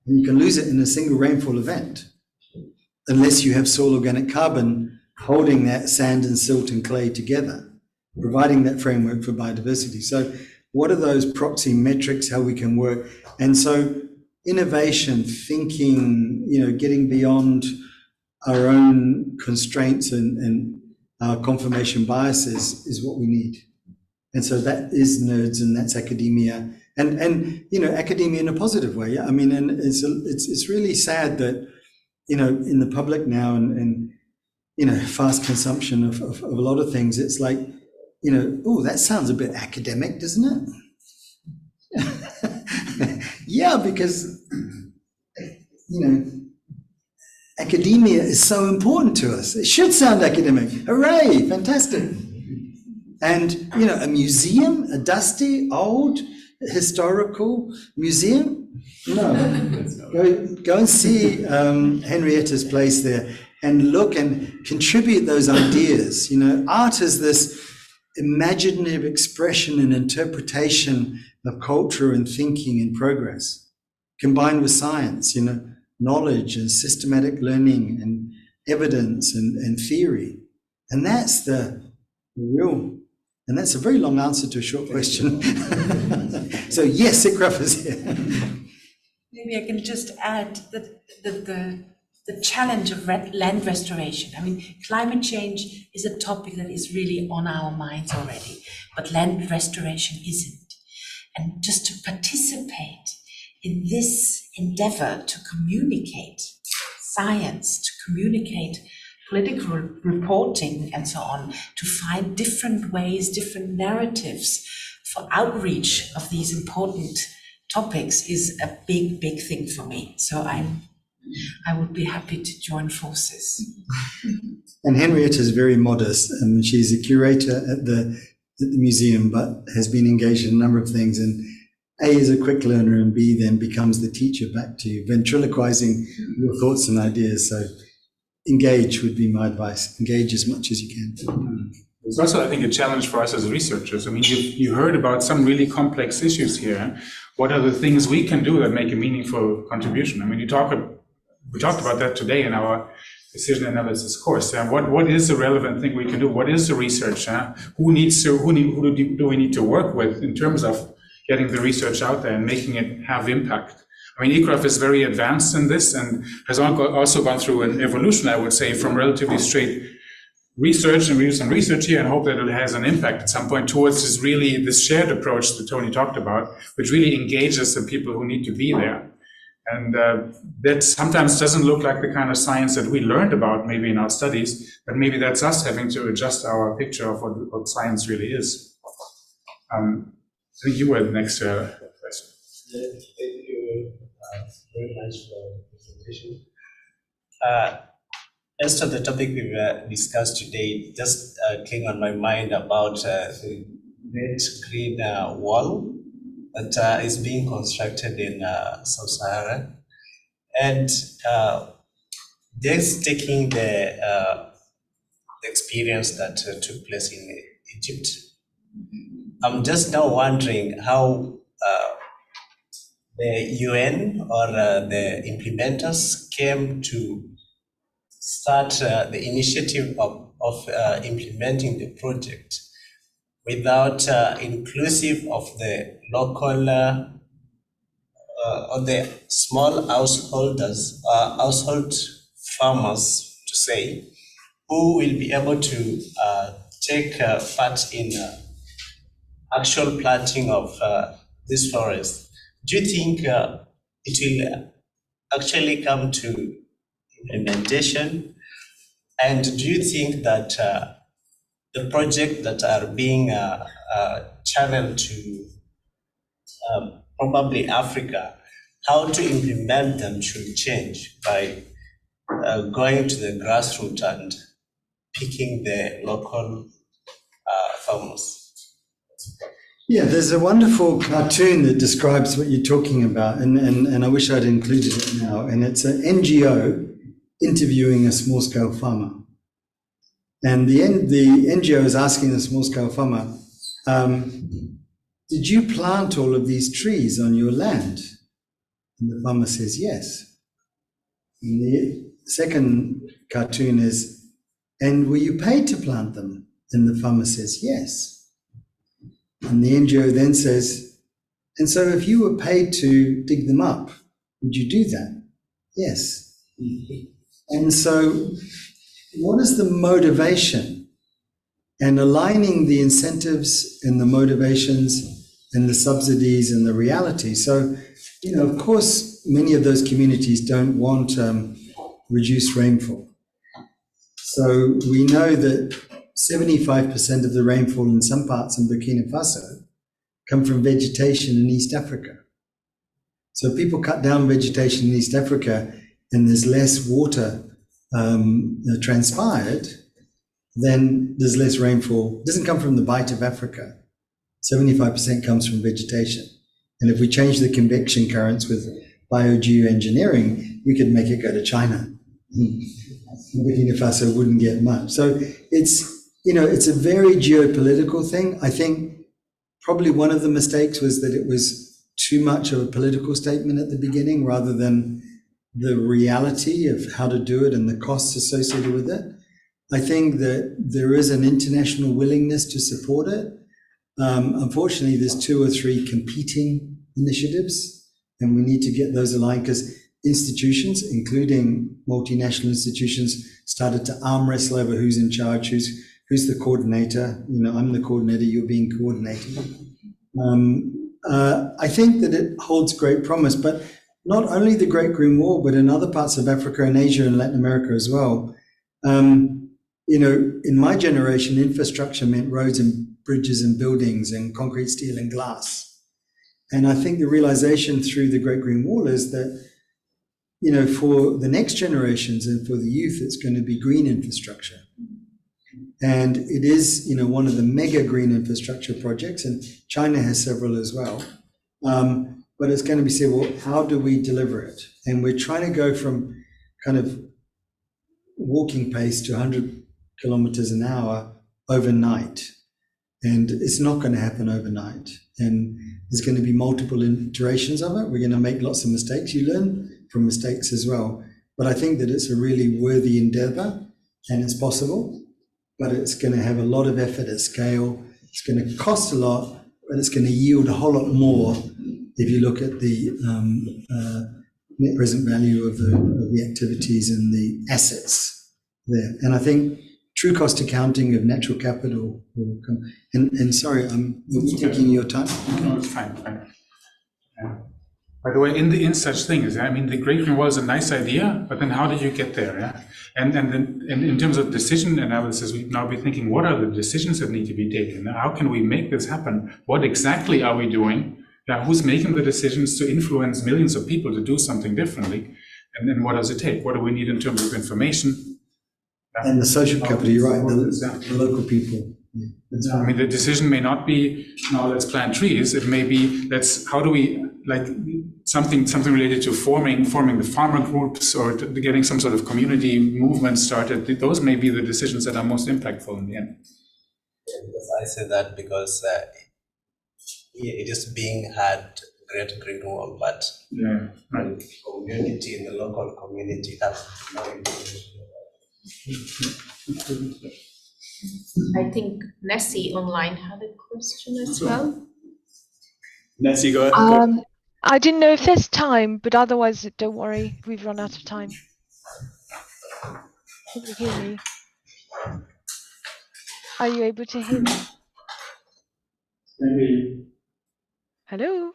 Speaker 2: And you can lose it in a single rainfall event, unless you have soil organic carbon holding that sand and silt and clay together, providing that framework for biodiversity. So what are those proxy metrics, how we can work? And so innovation, thinking, getting beyond our own constraints and our confirmation biases is what we need. And so that is nerds, and that's academia, and academia in a positive way. I mean, and it's really sad that, in the public now and fast consumption of a lot of things, it's like, oh, that sounds a bit academic, doesn't it? Yeah, because, academia is so important to us. It should sound academic. Hooray, fantastic. And, a museum, a dusty, old, historical museum? No. Go and see Henrietta's place there and look and contribute those ideas. Art is this imaginative expression and interpretation of culture and thinking and progress, combined with science, knowledge and systematic learning and evidence and theory. And that's the real, and that's a very long answer to a short question. So yes, ICRAF is here.
Speaker 5: Maybe I can just add that the challenge of land restoration. I mean, climate change is a topic that is really on our minds already, but land restoration isn't. And just to participate in this endeavor to communicate science, to communicate political reporting and so on, to find different ways, different narratives for outreach of these important topics is a big, big thing for me. So I would be happy to join forces.
Speaker 2: And Henrietta is very modest, and she's a curator at the museum, but has been engaged in a number of things. And A, is a quick learner, and B, then becomes the teacher back to you, ventriloquizing your thoughts and ideas. So engage would be my advice. Engage as much as you can.
Speaker 1: It's also, I think, a challenge for us as researchers. I mean, you heard about some really complex issues here. What are the things we can do that make a meaningful contribution? I mean, we talked about that today in our decision analysis course. What is the relevant thing we can do? What is the research? Who do we need to work with in terms of getting the research out there and making it have impact? I mean, ICRAF is very advanced in this and has also gone through an evolution, I would say, from relatively straight research, and we do some research here and hope that it has an impact at some point towards this shared approach that Tony talked about, which really engages the people who need to be there. And that sometimes doesn't look like the kind of science that we learned about maybe in our studies, but maybe that's us having to adjust our picture of what science really is. I think you were the next question.
Speaker 6: Thank you very much for the presentation. As to the topic we've discussed today, just came on my mind about the Great Green Wall that is being constructed in Sub-Sahara, and just taking the experience that took place in Egypt. I'm just now wondering how the UN or the implementers came to start the initiative of implementing the project without inclusive of the local or the small householders, household farmers, to say, who will be able to take part in actual planting of this forest, do you think it will actually come to implementation? And do you think that the projects that are being channeled to probably Africa, how to implement them should change by going to the grassroots and picking the local farmers?
Speaker 2: Yeah, there's a wonderful cartoon that describes what you're talking about, and I wish I'd included it now. And it's an NGO interviewing a small-scale farmer. And the NGO is asking the small-scale farmer, did you plant all of these trees on your land? And the farmer says, yes. And the second cartoon is, and were you paid to plant them? And the farmer says, yes. And the NGO then says, and so if you were paid to dig them up, would you do that? Yes. And so what is the motivation? And aligning the incentives and the motivations and the subsidies and the reality. So, of course, many of those communities don't want reduced rainfall. So we know that 75% of the rainfall in some parts in Burkina Faso come from vegetation in East Africa. So people cut down vegetation in East Africa and there's less water transpired, then there's less rainfall. It doesn't come from the bite of Africa. 75% comes from vegetation. And if we change the convection currents with biogeoengineering, we could make it go to China. Burkina Faso wouldn't get much. So it's a very geopolitical thing. I think probably one of the mistakes was that it was too much of a political statement at the beginning rather than the reality of how to do it and the costs associated with it. I think that there is an international willingness to support it. Unfortunately, there's 2 or 3 competing initiatives, and we need to get those aligned because institutions, including multinational institutions, started to arm wrestle over who's in charge, who's the coordinator. I'm the coordinator, you're being coordinated. I think that it holds great promise, but not only the Great Green Wall, but in other parts of Africa and Asia and Latin America as well. In my generation, infrastructure meant roads and bridges and buildings and concrete, steel and glass. And I think the realization through the Great Green Wall is that, for the next generations and for the youth, it's going to be green infrastructure. And it is, one of the mega green infrastructure projects, and China has several as well. But it's going to be said, well, how do we deliver it? And we're trying to go from kind of walking pace to 100 kilometers an hour overnight. And it's not going to happen overnight. And there's going to be multiple iterations of it. We're going to make lots of mistakes. You learn from mistakes as well. But I think that it's a really worthy endeavor and it's possible, but it's going to have a lot of effort at scale. It's going to cost a lot, but it's going to yield a whole lot more if you look at the net present value of the activities and the assets there. And I think true cost accounting of natural capital will come. And sorry, I'm taking your time.
Speaker 1: No, it's fine. Yeah. By the way, in such things, the Great Green Wall is a nice idea, but then how did you get there? Yeah? And then in terms of decision analysis, we've now be thinking, what are the decisions that need to be taken? How can we make this happen? What exactly are we doing? Who's making the decisions to influence millions of people to do something differently? And then what does it take? What do we need in terms of information?
Speaker 2: And the social capital, you're right, the local people. Yeah, that's right.
Speaker 1: The decision may not be, now let's plant trees. It may be, how do we, something related to forming the farmer groups or getting some sort of community movement started. Those may be the decisions that are most impactful in the end.
Speaker 6: Because I say that because it is being had Great Green Wall, but
Speaker 1: right.
Speaker 6: The community, in the local community has no information.
Speaker 3: I think Nessie online had a question as well.
Speaker 4: Nessie, go ahead.
Speaker 7: I didn't know if there's time, but otherwise, don't worry, we've run out of time. Can you hear me? Are you able to hear me?
Speaker 1: maybe.
Speaker 7: Hello?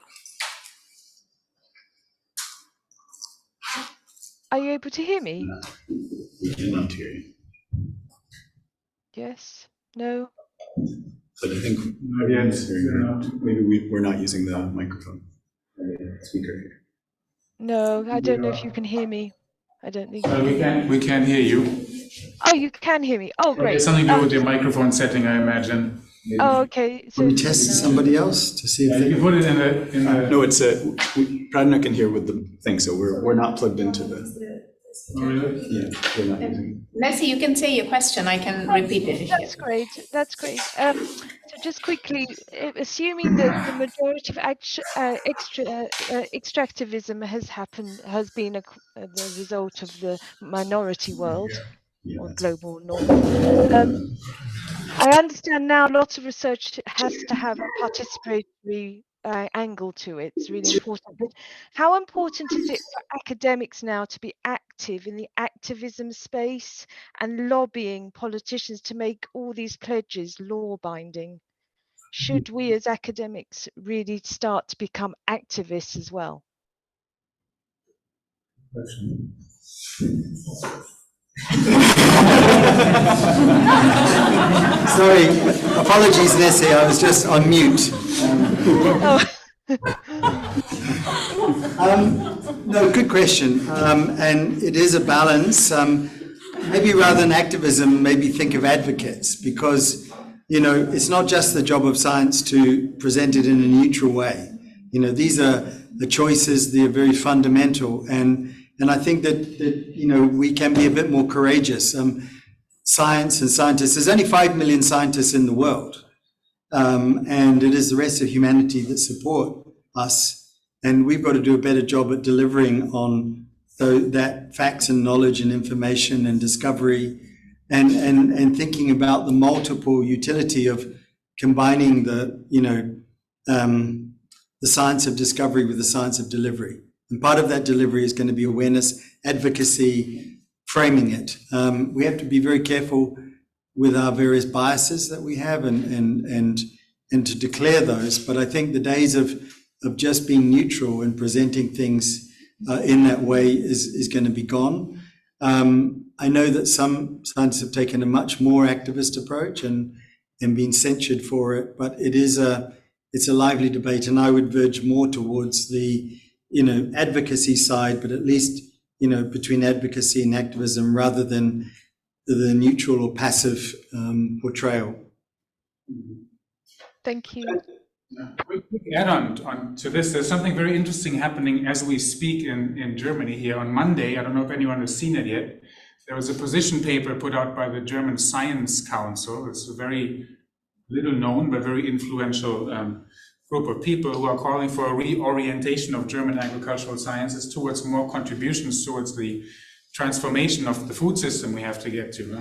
Speaker 7: Are you able to hear me?
Speaker 4: We cannot hear you.
Speaker 7: Yes? No?
Speaker 4: But I think maybe we're not using the microphone, speaker here.
Speaker 7: No, I don't know if you can hear me. I don't think you
Speaker 1: We can hear you.
Speaker 7: Oh, you can hear me. Oh, great.
Speaker 1: It's something to do with your microphone setting, I imagine.
Speaker 7: Oh, okay. So
Speaker 2: Can we test somebody else to see if
Speaker 1: You can
Speaker 2: they...
Speaker 1: put it in the.
Speaker 4: No, it's Pradna can hear with the thing, so we're not plugged into the.
Speaker 1: Oh, really?
Speaker 4: Yeah, we're not using.
Speaker 3: Nessie, you can say your question. I can repeat it.
Speaker 7: that's great. That's great. So just quickly, assuming that the majority of extractivism has been the result of the minority world or global north. I understand now lots of research has to have a participatory angle to it. It's really important. But how important is it for academics now to be active in the activism space and lobbying politicians to make all these pledges law binding? Should we as academics really start to become activists as well?
Speaker 2: Sorry, apologies, Nessie, I was just on mute. No, good question. And it is a balance. Maybe rather than activism, maybe think of advocates, because, you know, it's not just the job of science to present it in a neutral way. You know, these are the choices, they're very fundamental. And I think that, you know, we can be a bit more courageous. Science and scientists, there's only 5 million scientists in the world. And it is the rest of humanity that support us. And we've got to do a better job at delivering on that facts and knowledge and information and discovery and thinking about the multiple utility of combining the, you know, the science of discovery with the science of delivery. And part of that delivery is going to be awareness, advocacy, framing it. We have to be very careful with our various biases that we have and to declare those. But I think the days of just being neutral and presenting things in that way is going to be gone. I know that some scientists have taken a much more activist approach and been censured for it, but it's a lively debate, and I would verge more towards the, you know, advocacy side, but at least, you know, between advocacy and activism rather than the neutral or passive portrayal.
Speaker 7: Thank you.
Speaker 1: Quick add on to this, there's something very interesting happening as we speak in Germany here on Monday. I don't know if anyone has seen it yet. There was a position paper put out by the German Science Council. It's a very little known but very influential group of people who are calling for a reorientation of German agricultural sciences towards more contributions towards the transformation of the food system we have to get to,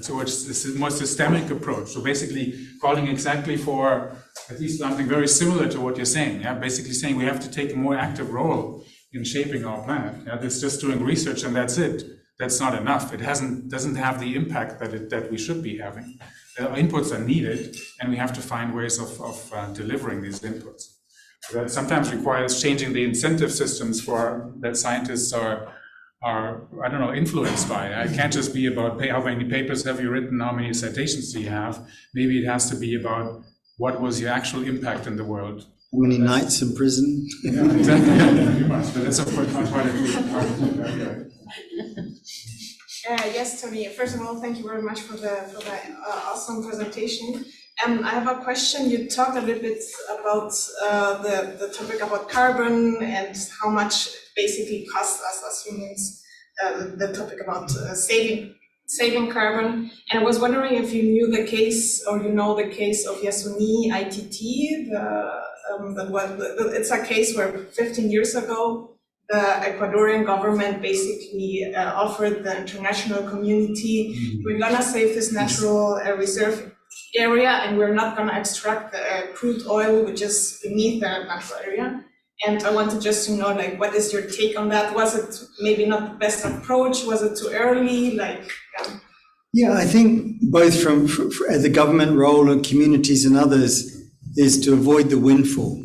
Speaker 1: towards this more systemic approach. So basically calling exactly for at least something very similar to what you're saying. Yeah, basically saying we have to take a more active role in shaping our planet. Yeah, it's just doing research and that's it. That's not enough. It doesn't have the impact that we should be having. Inputs are needed, and we have to find ways of delivering these inputs. That sometimes requires changing the incentive systems for that scientists are I don't know, influenced by. It can't just be about how many papers have you written, how many citations do you have. Maybe it has to be about what was your actual impact in the world.
Speaker 2: How many nights in prison?
Speaker 1: Yeah, exactly. Yeah, you must, but that's of course not part of it.
Speaker 8: Yes, Tony. First of all, thank you very much for the awesome presentation. I have a question. You talked a little bit about the topic about carbon and how much it basically costs us as humans. The topic about saving carbon. And I was wondering if you knew the case, or you know the case of Yasuni ITT. It's a case where 15 years ago, the Ecuadorian government basically offered the international community, we're gonna save this natural reserve area and we're not gonna extract the crude oil which is beneath the natural area. And I wanted just to know, like, what is your take on that? Was it maybe not the best approach? Was it too early?
Speaker 2: Yeah, I think both from the government role and communities and others, is to avoid the windfall.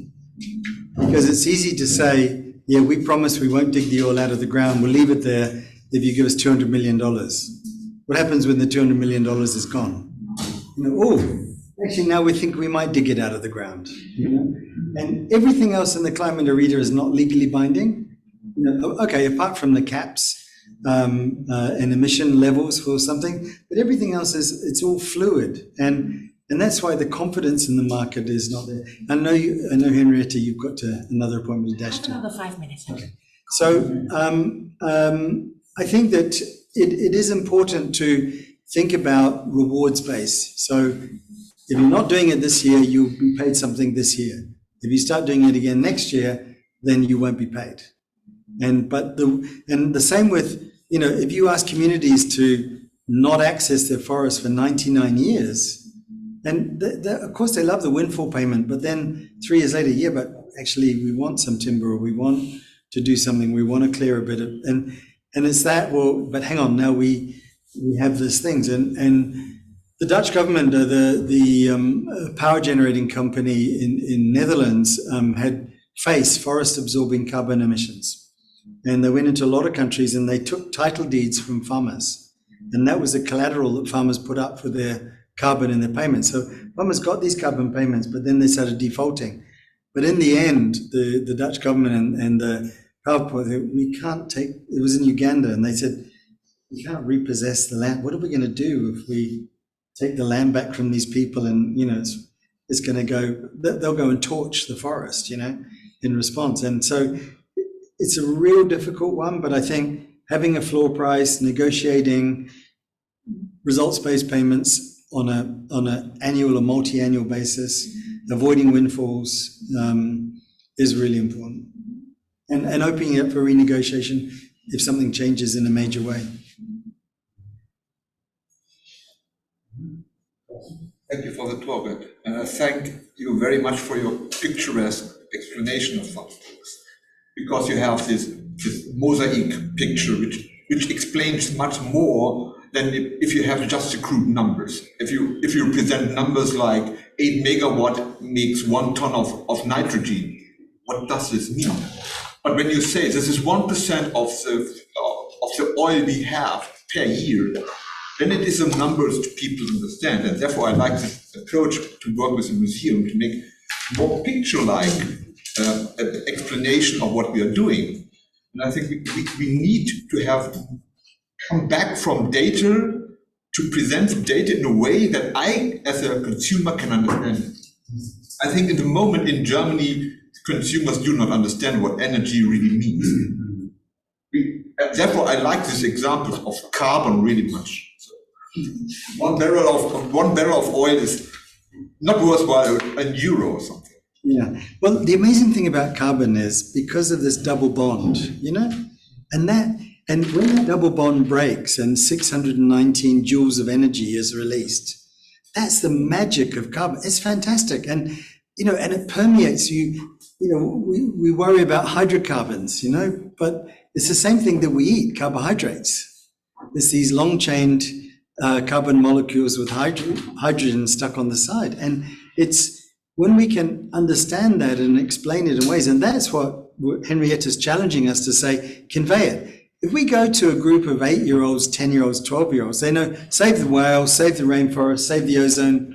Speaker 2: Because it's easy to say, yeah, we promise we won't dig the oil out of the ground, we'll leave it there if you give us $200 million. What happens when the $200 million is gone? Actually now we think we might dig it out of the ground. And everything else in the climate arena is not legally binding. Okay, apart from the caps and emission levels for something, but everything else it's all fluid. And that's why the confidence in the market is not there. I know Henrietta, you've got another appointment to
Speaker 5: I
Speaker 2: dash
Speaker 5: have
Speaker 2: to.
Speaker 5: another 5 minutes.
Speaker 2: Okay. So I think that it is important to think about rewards-based. So if you're not doing it this year, you'll be paid something this year. If you start doing it again next year, then you won't be paid. And the same with, if you ask communities to not access their forests for 99 years, and of course they love the windfall payment, but then 3 years later, yeah, but actually we want some timber, or we want to do something, we want to clear a bit of, and it's that, well, but hang on, now we have these things, and the Dutch government, the power generating company in Netherlands had faced forest absorbing carbon emissions. And they went into a lot of countries and they took title deeds from farmers. And that was the collateral that farmers put up for their carbon in their payments. So farmers got these carbon payments, but then they started defaulting. But in the end, the Dutch government and the power, we can't take, it was in Uganda, and they said, we can't repossess the land. What are we going to do if we take the land back from these people? And, it's going to go, they'll go and torch the forest, in response. And so it's a real difficult one, but I think having a floor price, negotiating results-based payments on an annual or multi-annual basis, avoiding windfalls is really important. And opening it up for renegotiation if something changes in a major way.
Speaker 9: Thank you for the talk, and I thank you very much for your picturesque explanation of some things, because you have this mosaic picture which explains much more than if you have just the crude numbers. If you present numbers like 8 megawatt makes 1 ton of nitrogen, what does this mean? But when you say this is 1% of the oil we have per year, then it is a numbers to people understand. And therefore I like this approach to work with the museum to make more picture-like an explanation of what we are doing. And I think we need to have come back from data to present the data in a way that I, as a consumer, can understand. I think in the moment in Germany, consumers do not understand what energy really means. And therefore, I like this example of carbon really much. So, one barrel of oil is not worthwhile €1 or something.
Speaker 2: Yeah. Well, the amazing thing about carbon is because of this double bond, and when that double bond breaks and 619 joules of energy is released, that's the magic of carbon. It's fantastic. And, and it permeates you. We worry about hydrocarbons, but it's the same thing that we eat, carbohydrates. There's these long-chained carbon molecules with hydrogen stuck on the side. And it's when we can understand that and explain it in ways, and that's what Henrietta's challenging us to say, convey it. If we go to a group of 8-year-olds, 10-year-olds, 12-year-olds, they know, save the whales, save the rainforest, save the ozone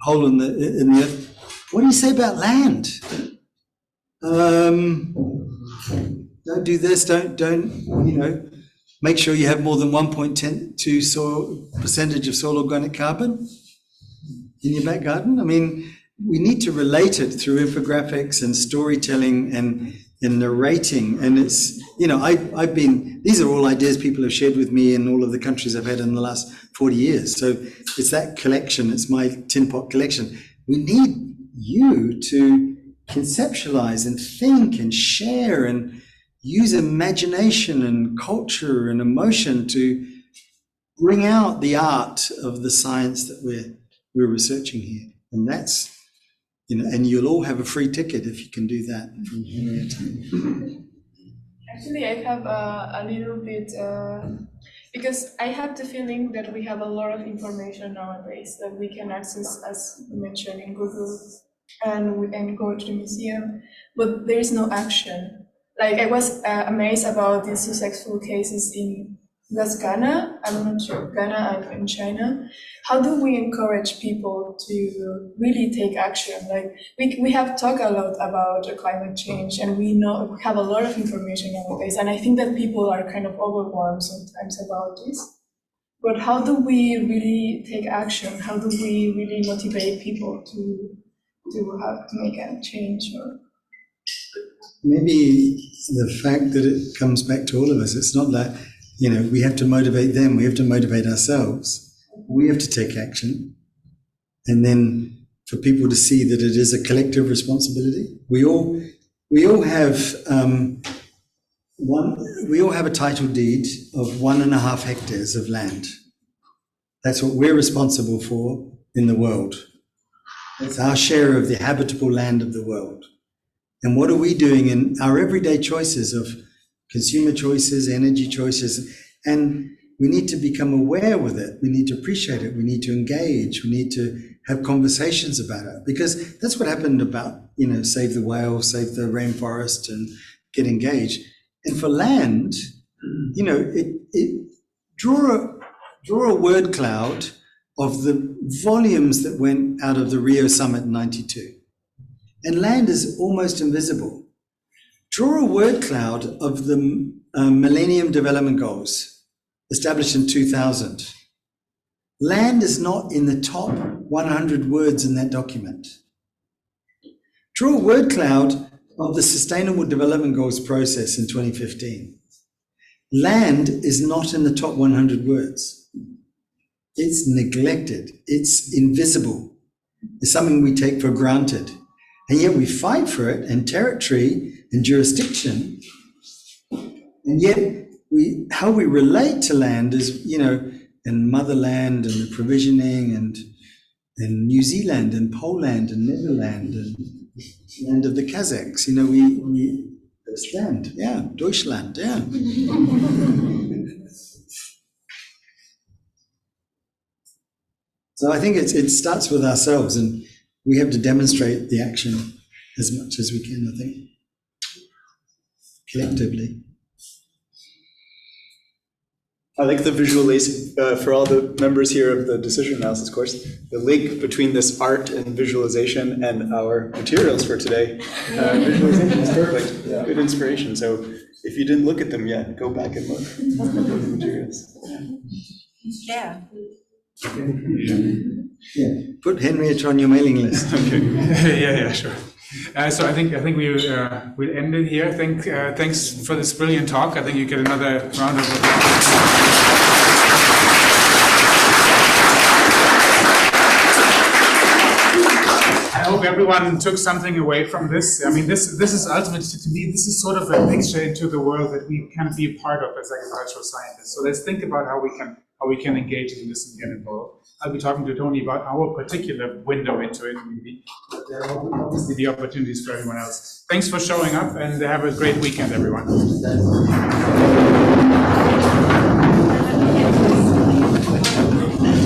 Speaker 2: hole in the earth. What do you say about land? Don't do this, don't, make sure you have more than 1.2% of soil organic carbon in your back garden. I mean, we need to relate it through infographics and storytelling and narrating. And it's, these are all ideas people have shared with me in all of the countries I've had in the last 40 years. So it's that collection, it's my tin pot collection. We need you to conceptualize and think and share and use imagination and culture and emotion to bring out the art of the science that we're researching here. And that's, and you'll all have a free ticket if you can do that.
Speaker 10: Actually, I have a little bit, because I have the feeling that we have a lot of information nowadays that we can access, as you mentioned, in Google and go to the museum, but there is no action. Like I was amazed about these successful cases in Ghana, I'm not sure, Ghana and in China. How do we encourage people to really take action? Like we have talked a lot about climate change, and we have a lot of information nowadays, and I think that people are kind of overwhelmed sometimes about this. But how do we really take action? How do we really motivate people to make a change? Or
Speaker 2: maybe the fact that it comes back to all of us, it's not that, we have to motivate them, we have to motivate ourselves. We have to take action. And then for people to see that it is a collective responsibility. We all have a title deed of 1.5 hectares of land. That's what we're responsible for in the world. It's our share of the habitable land of the world. And what are we doing in our everyday choices of consumer choices, energy choices? And we need to become aware with it. We need to appreciate it. We need to engage. We need to have conversations about it, because that's what happened about, save the whale, save the rainforest, and get engaged. And for land, draw a word cloud of the volumes that went out of the Rio summit in '92. And land is almost invisible. Draw a word cloud of the Millennium Development Goals established in 2000. Land is not in the top 100 words in that document. Draw a word cloud of the Sustainable Development Goals process in 2015. Land is not in the top 100 words. It's neglected. It's invisible. It's something we take for granted. And yet we fight for it, and territory and jurisdiction. And yet how we relate to land is, and motherland and the provisioning and New Zealand and Poland and Netherlands and land of the Kazakhs, we stand, yeah, Deutschland, yeah. So I think it starts with ourselves, and we have to demonstrate the action as much as we can, I think, collectively.
Speaker 4: I like the visualization for all the members here of the decision analysis course, the link between this art and visualization and our materials for today. Visualization is perfect, good inspiration. So if you didn't look at them yet, go back and look at the materials.
Speaker 5: Yeah.
Speaker 2: Yeah. Put Henrietta on your mailing list.
Speaker 1: Okay. yeah, sure. So I think we'll end it here. Thanks for this brilliant talk. I think you get another round of applause. I hope everyone took something away from this. I mean, this is ultimately, to me, this is sort of a picture into the world that we can be a part of as agricultural scientists. So let's think about how we can engage in this and get involved. I'll be talking to Tony about our particular window into it, maybe. But there are obviously the opportunities for everyone else. Thanks for showing up, and have a great weekend, everyone.